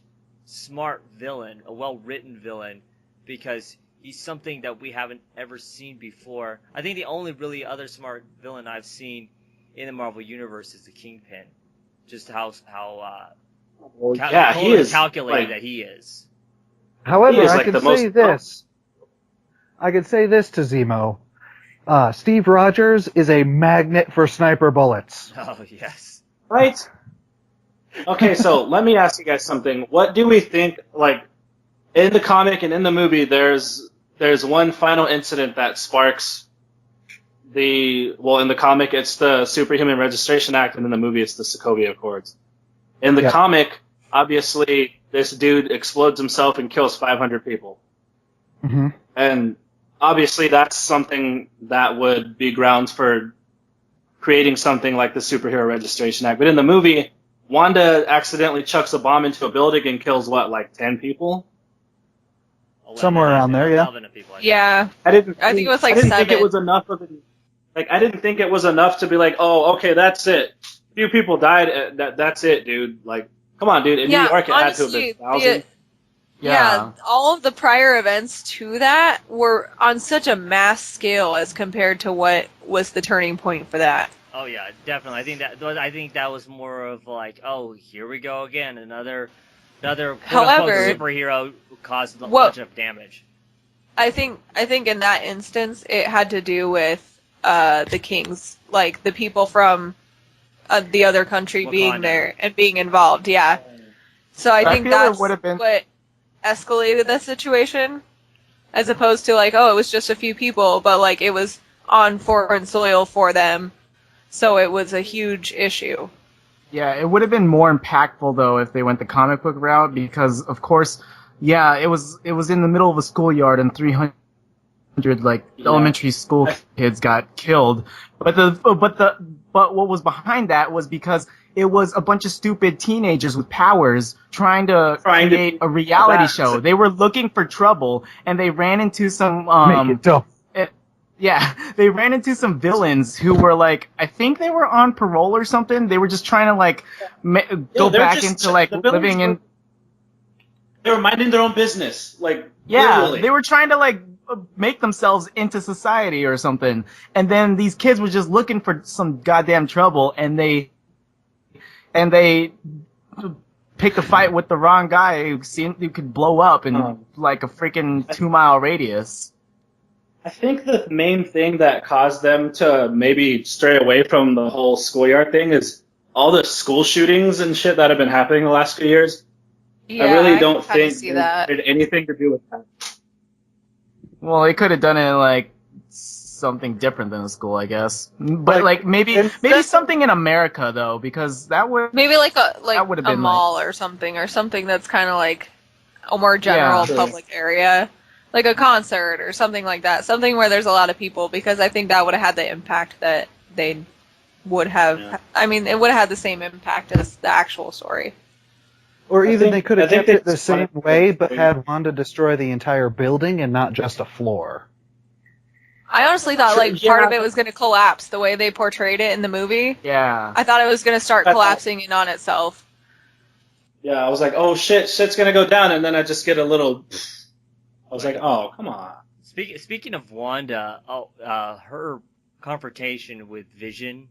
villain, a well-written villain, because he's something that we haven't ever seen before. I think the only really other smart villain I've seen in the Marvel universe is the Kingpin. Just how he is calculated like, that he is. However, He is I like can the say most- this. I can say this to Zemo. Steve Rogers is a magnet for sniper bullets. Oh yes. right? Okay, so let me ask you guys something. What do we think? Like in the comic and in the movie, there's one final incident that sparks in the comic it's the Superhuman Registration Act, and in the movie it's the Sokovia Accords. In the Yep. comic, obviously, this dude explodes himself and kills 500 people. Hmm. And obviously that's something that would be grounds for creating something like the Superhero Registration Act. But in the movie, Wanda accidentally chucks a bomb into a building and kills, what, like 10 people? 11, Somewhere around there, yeah. 11 people, I think. Yeah. I think it was like I didn't think 7. it was enough of an, like, I didn't think it was enough to be like, oh, okay, that's it. A few people died, that's it, dude. Like, come on, dude. In New York, it had to have been thousands. Yeah, all of the prior events to that were on such a mass scale as compared to what was the turning point for that. Oh yeah, definitely. I think that was more of like, oh, here we go again, another quote-unquote However, superhero caused a Well- bunch of damage. I think in that instance it had to do with the kings, like the people from the other country being Wakanda. there and being involved. Yeah. So I I think feel it that's would've been- what escalated the situation, as opposed to like, oh, it was just a few people, but like it was on foreign soil for them, so it was a huge issue. Yeah, it would have been more impactful though if they went the comic book route, because of course, yeah, it was in the middle of a schoolyard and 300 elementary school kids got killed. But what was behind that was because it was a bunch of stupid teenagers with powers trying to create a reality show. They were looking for trouble, and they ran into some Make it dumb. yeah, they ran into some villains who were like, I think they were on parole or something. They were just trying to like go they're back just- into like the villains living in. They were minding their own business. Like, Yeah, literally. they were trying to like make themselves into society or something. And then these kids were just looking for some goddamn trouble, and they picked a fight with the wrong guy who could blow up in like a freaking 2-mile radius. I think the main thing that caused them to maybe stray away from the whole schoolyard thing is all the school shootings and shit that have been happening the last few years. Yeah, I really don't can kinda think see it that. had anything to do with that. Well, they could have done it like something different than a school, I guess. But like maybe something in America though, because that would Maybe like That would've a been mall or something that's kind of like a more general Yeah. public area, like a concert or something like that, something where there's a lot of people, because I think that would have had the impact that they would have. Yeah. I mean, it would have had the same impact as the actual story. Or I even think- they could I have think kept it they the just same wanted to- way, but had Wanda destroy the entire building and not just a floor. I honestly thought Sure, like part of yeah. it was going to collapse the way they portrayed it in the movie. yeah. I thought it was going to start I thought- collapsing in on itself. Yeah, I was like, oh shit's gonna go down, and then I just get a little. I was like, oh, come on. Speaking of Wanda, her confrontation with Vision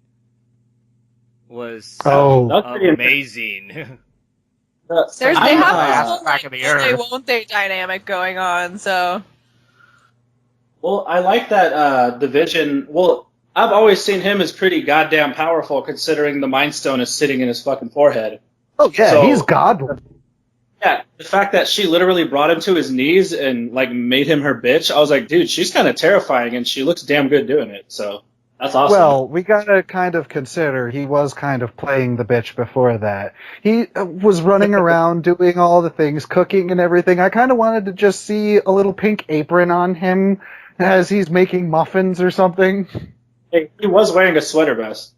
was Oh. That's pretty amazing. They I'm have the this ass whole crack like, of the will they earth. won't they dynamic going on, so Well, I like that Division. Well, I've always seen him as pretty goddamn powerful, considering the Mind Stone is sitting in his fucking forehead. Oh yeah, So- he's godly. Yeah, the fact that she literally brought him to his knees and like made him her bitch, I was like, dude, she's kind of terrifying, and she looks damn good doing it. So that's awesome. Well, we gotta kind of consider he was kind of playing the bitch before that. He was running around doing all the things, cooking and everything. I kind of wanted to just see a little pink apron on him as he's making muffins or something. Hey, he was wearing a sweater vest.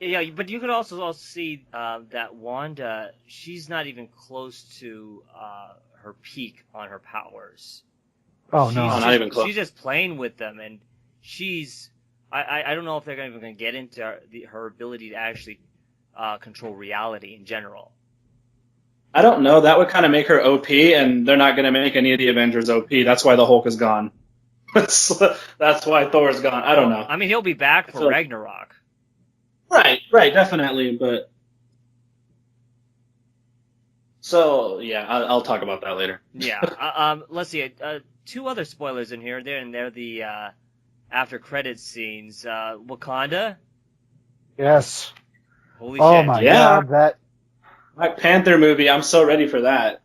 Yeah, but you could also see that Wanda, she's not even close to her peak on her powers. Oh She's no. not just- even close. She's just playing with them, and she's. I don't know if they're even going to get into her ability to actually control reality in general. I don't know. That would kind of make her OP, and they're not going to make any of the Avengers OP. That's why the Hulk is gone. That's why Thor's gone. I don't know. I mean, he'll be back for Ragnarok. Right, definitely. But so yeah, I'll talk about that later. Yeah. Let's see. Two other spoilers in here. They're the after credits scenes. Wakanda. Yes. Holy Oh shit. my Yeah. god, that Black Panther movie. I'm so ready for that.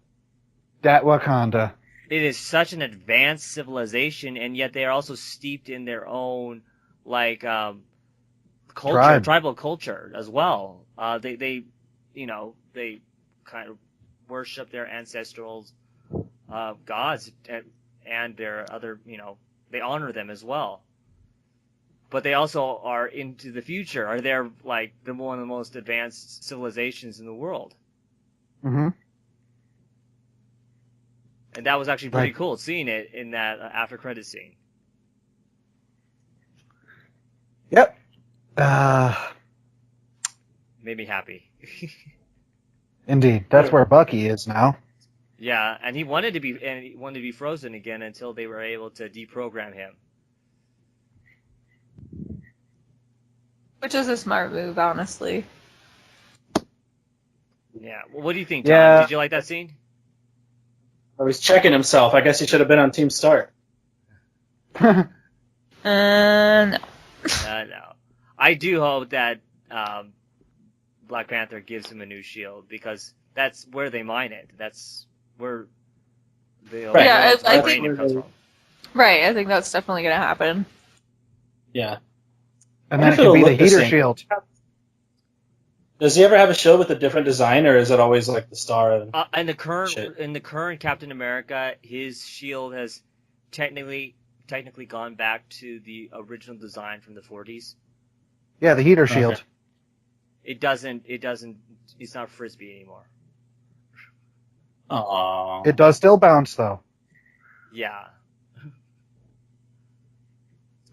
Wakanda. It is such an advanced civilization, and yet they are also steeped in their own culture, tribal culture as well. They kind of worship their ancestral gods and their other, they honor them as well. But they also are into the future. Are they like one of the most advanced civilizations in the world? Mm-hmm. And that was actually pretty cool seeing it in that after credit scene. Yep. Made me happy. Indeed. That's where Bucky is now. Yeah, and he wanted to be frozen again until they were able to deprogram him. Which is a smart move, honestly. Yeah. Well, what do you think, Tom? Yeah. Did you like that scene? Oh, he's checking himself. I guess he should have been on Team Stark. No. No. I do hope that Black Panther gives him a new shield, because that's where they mine it. That's where the Right. Yeah, I brain think- comes from. Right, I think that's definitely going to happen. Yeah. And I then it wonder could if be it'll the look the heater same. shield. Does he ever have a shield with a different design, or is it always like the star? In the current Shit. Captain America, his shield has technically gone back to the original design from the 40s. Yeah, the heater shield. Okay. It doesn't. It's not frisbee anymore. Aww. It does still bounce, though. Yeah,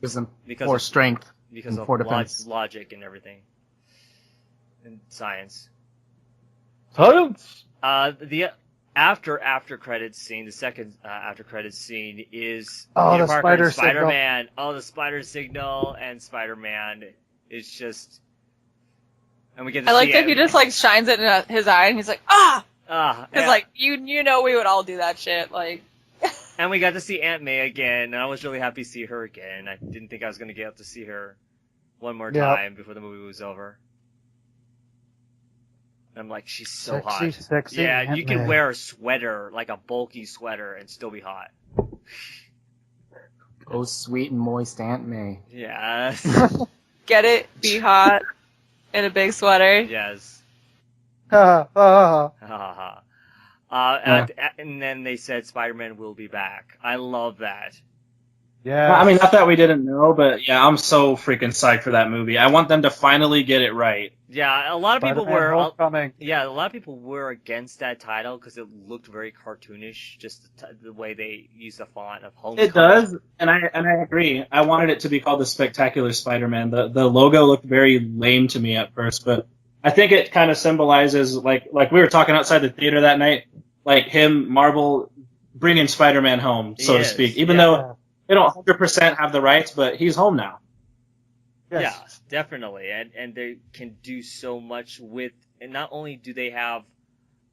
Gives them because more of, strength. because and of for defense. logic and everything, and science. Science! The after credits scene, the second after credits scene is Oh, Peter the Parker spider and Spider-Man. Oh, the spider signal and Spider-Man. It's just, and we get to I like see that he just like shines it in his eye and he's like, because yeah. like you know we would all do that shit. Like, And we got to see Aunt May again, and I was really happy to see her again. I didn't think I was going to get to see her one more time before the movie was over. I'm like, she's so hot. Sexy Yeah, Aunt you can May. wear a sweater, like a bulky sweater, and still be hot. Oh, sweet and moist Aunt May. Yes. get it, be hot in a big sweater. Yes. Ha, ha, Ha ha ha. And then they said Spider-Man will be back. I love that. yeah. I mean, not that we didn't know, but yeah, I'm so freaking psyched for that movie. I want them to finally get it right. Yeah, a lot of people Spider-Man were. Homecoming. Yeah, a lot of people were against that title because it looked very cartoonish, just the way they used the font of Homecoming. It does, and I agree. I wanted it to be called the Spectacular Spider-Man. The logo looked very lame to me at first, but I think it kind of symbolizes, like we were talking outside the theater that night, like him, Marvel, bringing Spider-Man home, so to Yes, speak. Even yeah. though they don't 100% have the rights, but he's home now. Yes. Yeah, definitely, and they can do so much with. And not only do they have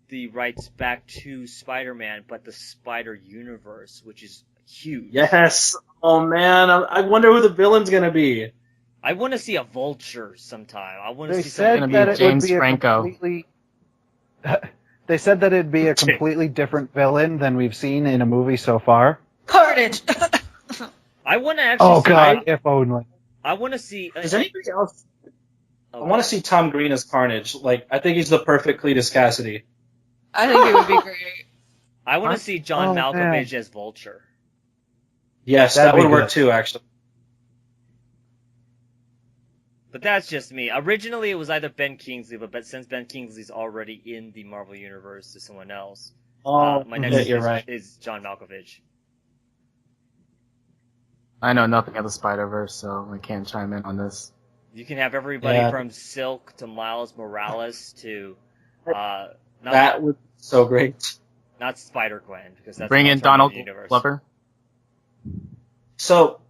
the rights back to Spider-Man, but the Spider Universe, which is huge. Yes. Oh man, I wonder who the villain's gonna be. I want to see a Vulture sometime. I want to They see said gonna be that it James would be Franco. a completely. They said that it'd be a completely different villain than we've seen in a movie so far. Carnage. I want to actually. Oh see, god, if only. I want to see. Is anybody else? I Oh, want to see Tom Green as Carnage. Like, I think he's the perfect Cletus Cassidy. I think it would be great. I want to see John Oh, Malkovich as Vulture. Yes, That'd that would be work good. too, actually. But that's just me. Originally, it was either Ben Kingsley, but since Ben Kingsley's already in the Marvel Universe to someone else, my next yeah, you're right. is John Malkovich. I know nothing of the Spider-Verse, so I can't chime in on this. You can have everybody Yeah. from Silk to Miles Morales to That would be So great. Not Spider-Gwen, because that's Bring an in alternate Donald universe. Glover. So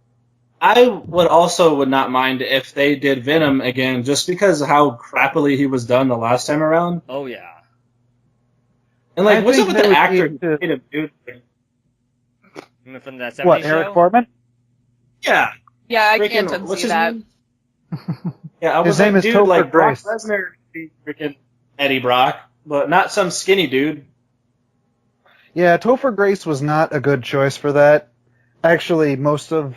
I would not mind if they did Venom again, just because of how crappily he was done the last time around. Oh yeah. And like, I what's up think with they the would actor who need to- played him, dude? Like, From that 70s What, show? Eric Foreman? yeah, Yeah, I freaking, can't what's unsee his that. name? Yeah, I was His like, name is dude, Topher like Brock Grace. Lesnar should be freaking Eddie Brock, but not some skinny dude. Yeah, Topher Grace was not a good choice for that. Actually, most of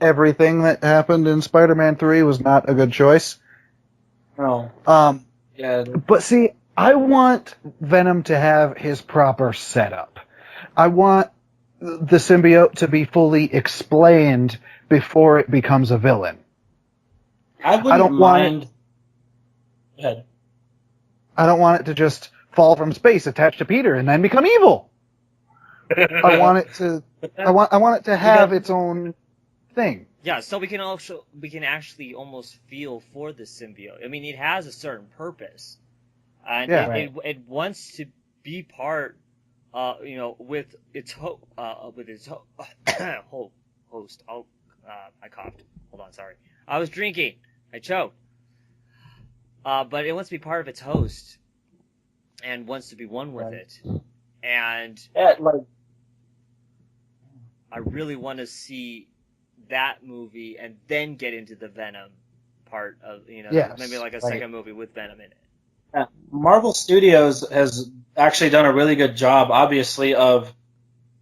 everything that happened in Spider-Man 3 was not a good choice. No. Yeah. But see, I want Venom to have his proper setup. I want the symbiote to be fully explained before it becomes a villain. I wouldn't don't want mind. Go ahead. I don't want it to just fall from space, attach to Peter, and then become evil. I want it to. I want it to have its own thing. Yeah, so we can actually almost feel for the symbiote. I mean, it has a certain purpose, and Yeah. it wants to be part, with its host. Oh, I coughed. Hold on, sorry. I was drinking. I choked. But it wants to be part of its host, and wants to be one with it. And Yeah, like, I really want to see that movie and then get into the Venom part of, Yes, maybe like a right. second movie with Venom in it. Marvel Studios has actually done a really good job, obviously, of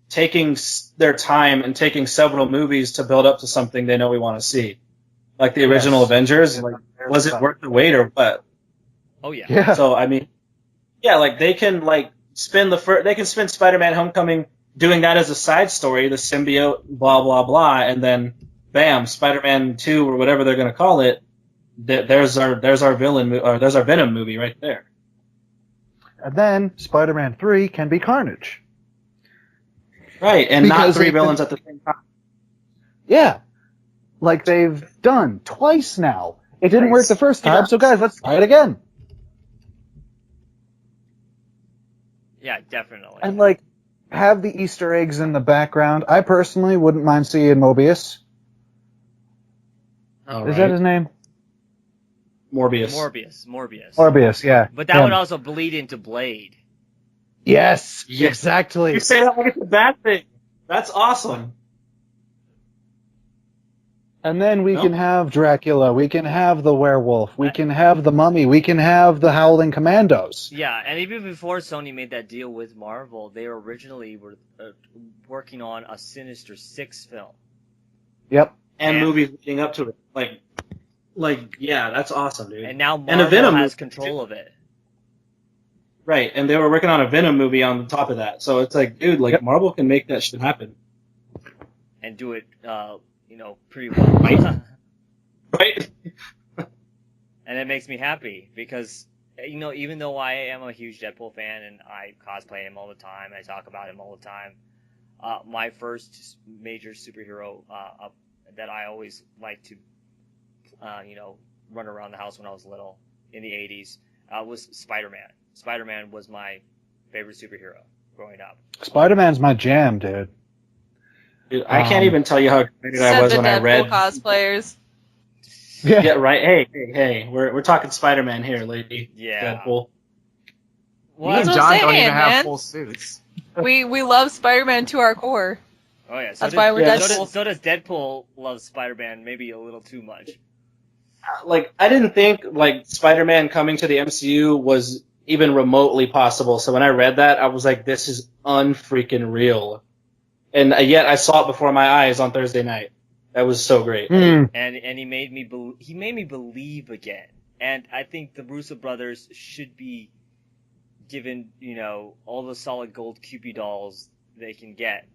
taking their time and taking several movies to build up to something they know we want to see. Like the original Yes. Avengers, Yeah, like, there's was it that. worth the wait or what? Oh yeah. Yeah. So I mean, yeah, like they can spend Spider-Man: Homecoming doing that as a side story, the symbiote, blah blah blah, and then bam, Spider-Man 2 or whatever they're gonna call it. There's our villain, or there's our Venom movie right there. And then Spider-Man 3 can be Carnage. Right, and not Because three they can- villains at the same time. Yeah. Like they've done twice now. It didn't work the first time, so guys, let's try it again. Yeah, definitely. And like, have the Easter eggs in the background. I personally wouldn't mind seeing Mobius. Is that his name? Morbius? Morbius. Morbius, yeah. But that Him. would also bleed into Blade. Yes, Yeah. exactly. You say that like it's a bad thing. That's awesome. And then we No. can have Dracula, we can have the werewolf, we can have the mummy, we can have the Howling Commandos. Yeah, and even before Sony made that deal with Marvel, they originally were working on a Sinister Six film. Yep. And Yeah. movies leading up to it. Like, yeah, that's awesome, dude. And now a Marvel Venom has movie, control of it. Right, and they were working on a Venom movie on top of that. So it's like, dude, like, Yep. Marvel can make that shit happen. And do it, pretty well. Right. Right? And it makes me happy because, even though I am a huge Deadpool fan and I cosplay him all the time, I talk about him all the time, my first major superhero that I always liked to, run around the house when I was little in the 80s was Spider-Man. Spider-Man was my favorite superhero growing up. Spider-Man's my jam, dude. Dude, I can't even tell you how excited I Said was the when I Deadpool read. cosplayers. Yeah, right. Hey, we're talking Spider-Man here, lady. Yeah. Deadpool. Well, Me and that's what John I'm don't saying, even have man. full suits. We love Spider-Man to our core. Oh yeah, That's why we're so Deadpool. so does Deadpool love Spider-Man maybe a little too much. Like, I didn't think, like, Spider-Man coming to the MCU was even remotely possible. So when I read that, I was like, this is unfreaking real. And yet I saw it before my eyes on Thursday night. That was so great. Mm. And he made me believe again. And I think the Russo brothers should be given, all the solid gold Cupid dolls they can get,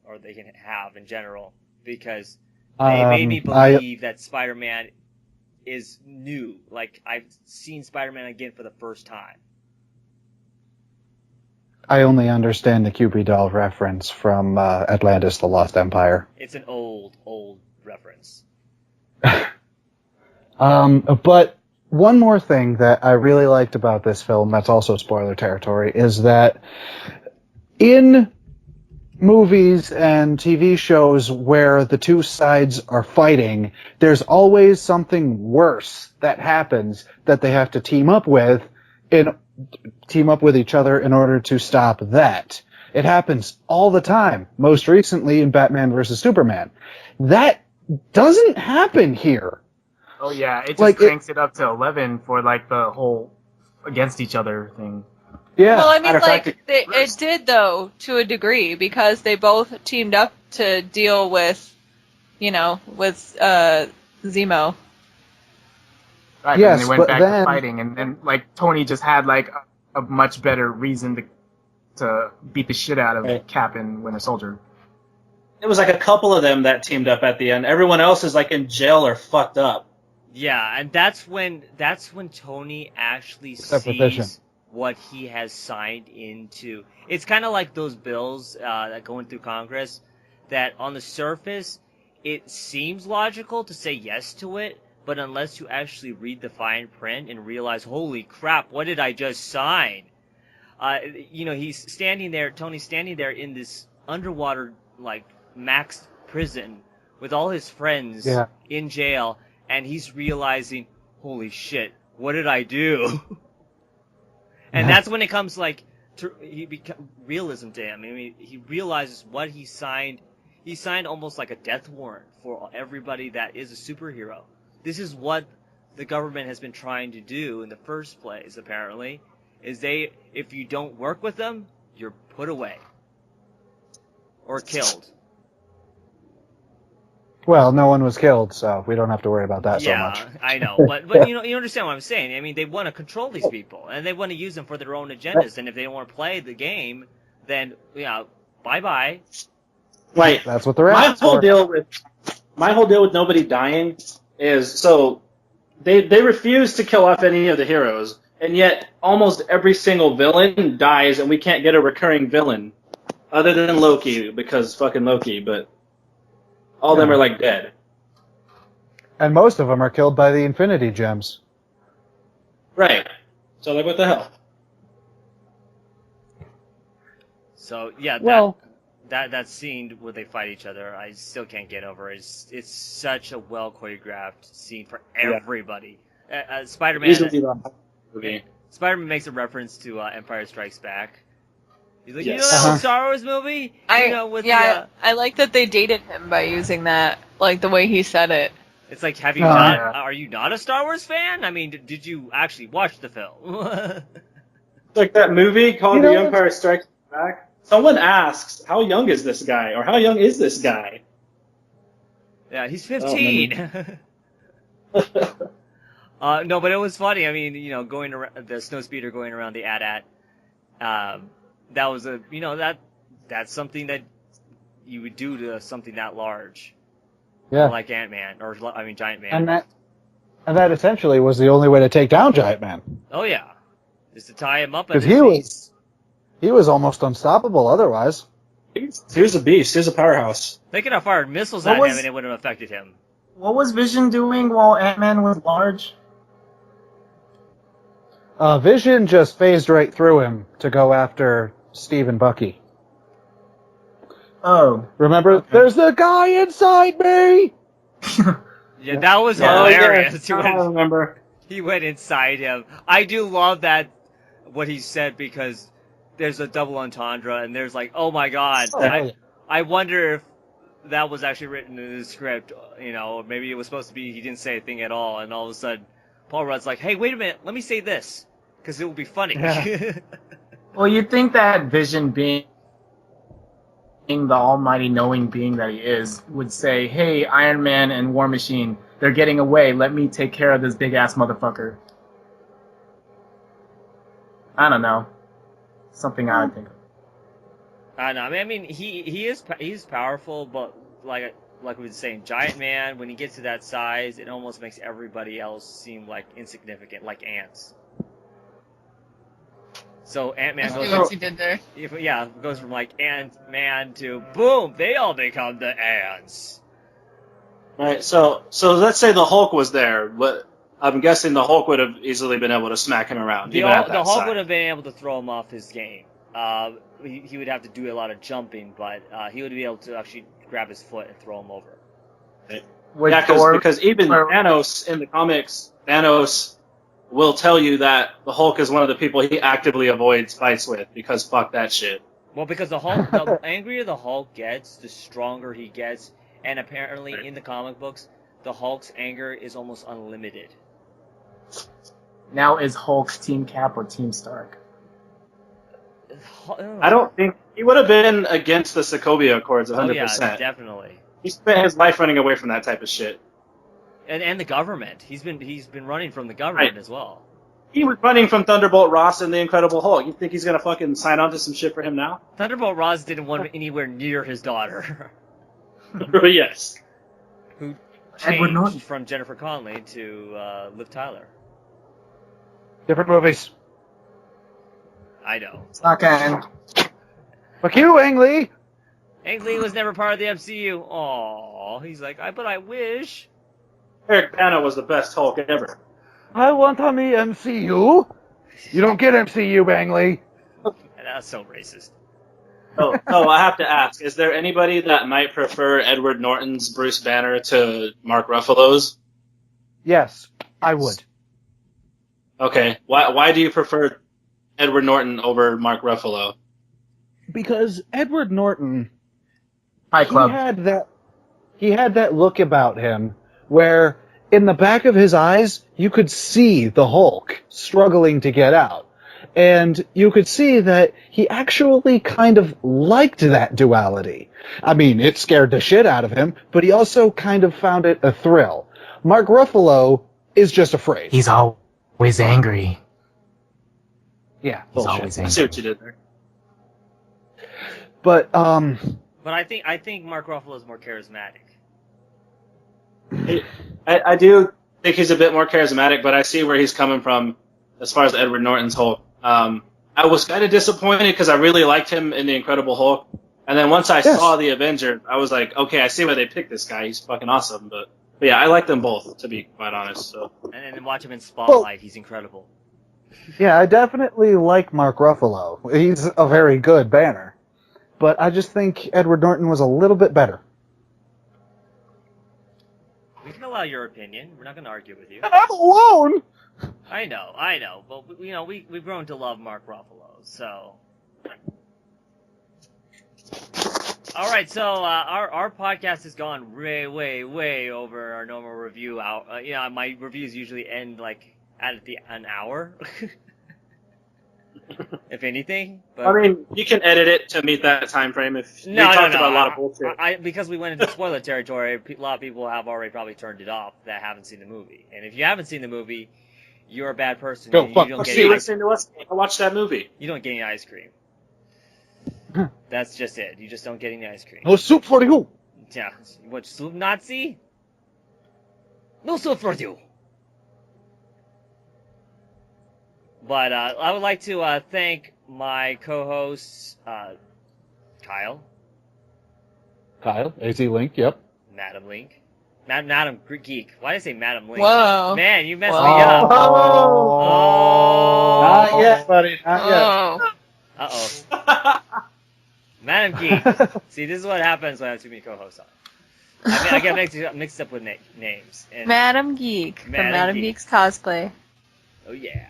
or they can have in general, because they made me believe that Spider-Man is new. Like, I've seen Spider-Man again for the first time. I only understand the Cupid doll reference from Atlantis: The Lost Empire. It's an old reference. But one more thing that I really liked about this film, that's also spoiler territory, is that in movies and TV shows where the two sides are fighting, there's always something worse that happens that they have to team up with each other in order to stop that. It happens all the time. Most recently in Batman vs. Superman. That doesn't happen here. Oh yeah, it just Like, cranks it up to 11 for like the whole against each other thing. Yeah. Well, I mean, Matter of like, fact, it did, though, to a degree, because they both teamed up to deal with, with Zemo. Right, Yes, and they went but back then- to fighting, and then like Tony just had like a much better reason to beat the shit out of Right. Cap and Winter Soldier. It was like a couple of them that teamed up at the end. Everyone else is like in jail or fucked up. Yeah, and that's when Tony actually Except for Vision. sees what he has signed into. It's kind of like those bills that going through Congress, that on the surface it seems logical to say yes to it, but unless you actually read the fine print and realize, holy crap, what did I just sign? He's standing there, Tony's standing there in this underwater, like, max prison with all his friends in jail, and he's realizing, holy shit, what did I do? And that's when it comes, like, realism to him. I mean, he realizes what he signed. He signed almost like a death warrant for everybody that is a superhero. This is what the government has been trying to do in the first place, apparently, is if you don't work with them, you're put away. Or killed. Well, no one was killed, so we don't have to worry about that so much. Yeah, I know, but you understand what I'm saying. I mean, they want to control these people, and they want to use them for their own agendas. And if they don't want to play the game, then bye bye. Right. That's what they're My asking whole for. deal with nobody dying is so they refuse to kill off any of the heroes, and yet almost every single villain dies, and we can't get a recurring villain other than Loki because fucking Loki. But all of them are like dead. And most of them are killed by the Infinity Gems. Right. So like, what the hell? So yeah, Well- that scene where they fight each other, I still can't get over. It's such a well choreographed scene for everybody. Spider-Man. Easily the movie. Spider-Man makes a reference to Empire Strikes Back. He's like, Yes. you know that old Star Wars movie? I like that they dated him by using that, like the way he said it. It's like, have you Oh, not? yeah. Are you not a Star Wars fan? I mean, did you actually watch the film? Like that movie called You know The Empire Strikes Back. Someone asks, how young is this guy? Or how young is this guy? Yeah, he's 15. No, but it was funny. I mean, going around the snowspeeder going around the AT-AT. That was that's something that you would do to something that large. Yeah. Like Ant-Man, Giant Man. And that essentially was the only way to take down Giant Man. Oh yeah, just to tie him up. Because he was almost unstoppable otherwise. He was a beast. He was a powerhouse. They could have fired missiles What at was- him and it wouldn't have affected him. What was Vision doing while Ant-Man was large? Vision just phased right through him to go after Steve and Bucky. Oh. Remember, there's the guy inside me! Yeah, that was Yeah. hilarious. I remember. He went inside him. I do love that, what he said, because there's a double entendre, and there's like, oh my god. Oh, hell yeah. I wonder if that was actually written in the script, or maybe it was supposed to be he didn't say a thing at all, and all of a sudden, Paul Rudd's like, hey, wait a minute, let me say this, because it will be funny. Yeah. Well, you'd think that Vision being the almighty knowing being that he is, would say, hey, Iron Man and War Machine, they're getting away, let me take care of this big-ass motherfucker. I don't know. Something I would think of. I know. I mean, he's powerful, but like we were saying, Giant Man, when he gets to that size, it almost makes everybody else seem like insignificant, like ants. So Ant-Man I see what you did there. goes from like Ant-Man to boom, they all become the ants. Right. So let's say the Hulk was there. What I'm guessing the Hulk would have easily been able to smack him around. The even at that Hulk size. would have been able to throw him off his game. He would have to do a lot of jumping, but he would be able to actually grab his foot and throw him over. Would Yeah, Thor- because even or- Thanos in the comics, Thanos will tell you that the Hulk is one of the people he actively avoids fights with because fuck that shit. Well, because the Hulk, the angrier the Hulk gets, the stronger he gets, and apparently Right. in the comic books, the Hulk's anger is almost unlimited. Now is Hulk Team Cap or Team Stark? I don't think he would have been against the Sokovia Accords 100%. Oh yeah, definitely. He spent his life running away from that type of shit. And the government. He's been running from the government Right. as well. He was running from Thunderbolt Ross and the Incredible Hulk. You think he's gonna fucking sign on to some shit for him now? Thunderbolt Ross didn't want anywhere near his daughter, Yes. who Edward Norton. changed from Jennifer Connelly to Liv Tyler. Different movies. I know. It's not gonna end. Fuck you, Ang Lee! Ang Lee was never part of the MCU. Aww, he's like, but I wish. Eric Bana was the best Hulk ever. I want on the MCU. You don't get MCU, Ang Lee. That's so racist. Oh, I have to ask: is there anybody that might prefer Edward Norton's Bruce Banner to Mark Ruffalo's? Yes, I would. Okay, why do you prefer Edward Norton over Mark Ruffalo? Because Edward Norton, Fight Club. he had that look about him where in the back of his eyes you could see the Hulk struggling to get out. And you could see that he actually kind of liked that duality. I mean, it scared the shit out of him, but he also kind of found it a thrill. Mark Ruffalo is just afraid. He's always angry. Yeah, He's bullshit. always I angry. see what you did there. But, But I think Mark Ruffalo is more charismatic. I do think he's a bit more charismatic, but I see where he's coming from as far as Edward Norton's Hulk. I was kind of disappointed because I really liked him in The Incredible Hulk. And then once I saw The Avengers, I was like, okay, I see why they picked this guy. He's fucking awesome. But yeah, I like them both, to be quite honest. So And then watch him in Spotlight. He's incredible. yeah, I definitely like Mark Ruffalo. He's a very good Banner. But I just think Edward Norton was a little bit better. We can allow your opinion. We're not going to argue with you. I'm alone! I know. But we've grown to love Mark Ruffalo. So, all right. So our podcast has gone way over our normal review out. My reviews usually end like at an hour, if anything. But I mean, you can edit it to meet that time frame if we talked about a lot of bullshit. Because we went into spoiler territory, a lot of people have already probably turned it off that haven't seen the movie. And if you haven't seen the movie, you're a bad person. Go you fuck don't get See, any listen to us. I watched that movie. You don't get any ice cream. That's just it. You just don't get any ice cream. No soup for you! Yeah. What, soup Nazi? No soup for you. But I would like to thank my co-hosts, Kyle, Kyle, AZ Link, yep. Madam Link, Madam Geek. Why did I say Madam Link? Whoa. Man, you messed Whoa. me up. Oh. Oh. Not yet, buddy, not yet. Oh. Uh-oh. Madam Geek. See, this is what happens when I have too many co-hosts on. I get mixed up with names. And, Madam Geek from Madam Madam Geek. Geek's cosplay. Oh, yeah.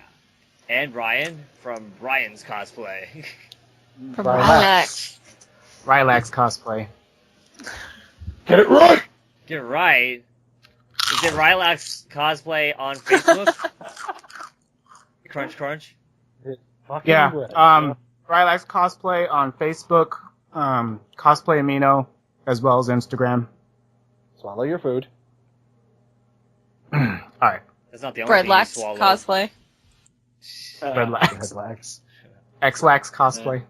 And Ryan from Ryan's Cosplay. From Relax. Relax. Rylax cosplay. Get it right! Get it right. Is it Rylax Cosplay on Facebook? Crunch. Yeah. Rylax cosplay on Facebook, Cosplay Amino, as well as Instagram. Swallow your food. Alright. That's not the only thing you Redlax swallow. cosplay. Redlax. Relax. Xlax cosplay.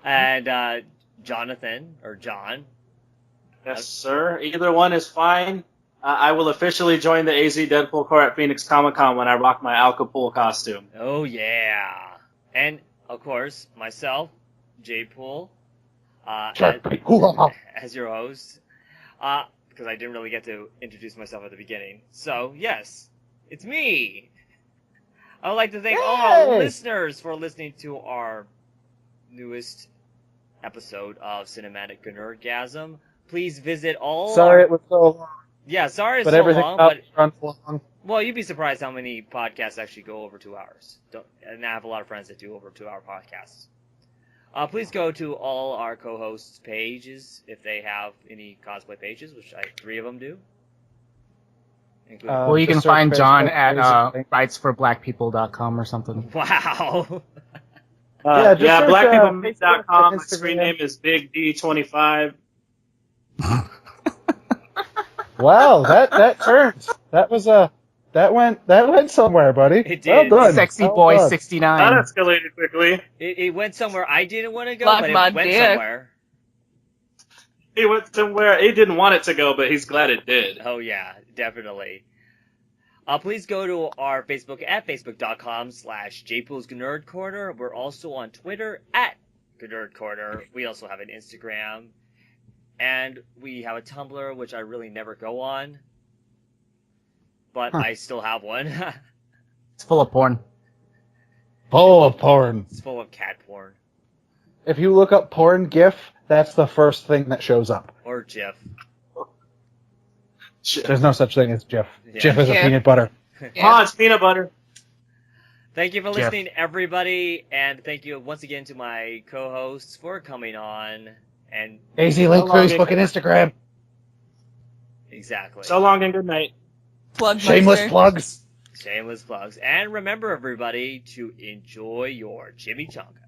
And Jonathan, or John. Yes, sir. Either one is fine. I will officially join the AZ Deadpool Corps at Phoenix Comic Con when I rock my Al Capone costume. Oh, yeah. And, of course, myself, JPOOL, as your host. because I didn't really get to introduce myself at the beginning. So, yes, it's me. I would like to thank all our listeners for listening to our newest episode of Cinematic GNERDgasm. Please visit all. Sorry it was so long. Yeah, sorry it's But so everything long, else but runs long. well, you'd be surprised how many podcasts actually go over 2 hours. And I have a lot of friends that do over 2-hour podcasts. Please go to all our co-hosts' pages if they have any cosplay pages, which 3 of them do. Including Well, you can just search find John Facebook, at basically. rightsforblackpeople.com or something. Wow. Yeah, just search, blackpeoplemeet.com. My Facebook, screen Instagram. name is Big D25. Wow, that turned. That went somewhere, buddy. It did. Well done. Sexy Well boy done. 69. That escalated quickly. It went somewhere I didn't want to go, Black but it Mod went Dick. somewhere. He went somewhere. He didn't want it to go, but he's glad it did. Oh, yeah, definitely. Please go to our Facebook at facebook.com/JPOOL's Nerd Corner. We're also on Twitter at Nerd Corner. We also have an Instagram. And we have a Tumblr, which I really never go on. But I still have one. It's full of porn. Full of porn. It's full of cat porn. If you look up porn GIF, that's the first thing that shows up. Or GIF. There's no such thing as GIF. Yeah. GIF is a Yeah. peanut butter. Oh, it's peanut butter. Thank you for Jeff. listening, everybody. And thank you once again to my co-hosts for coming on. And AZ link So long, Facebook and Instagram. exactly. So long and good night. Plug Shameless Meister. plugs. Shameless plugs. And remember, everybody, to enjoy your chimichanga.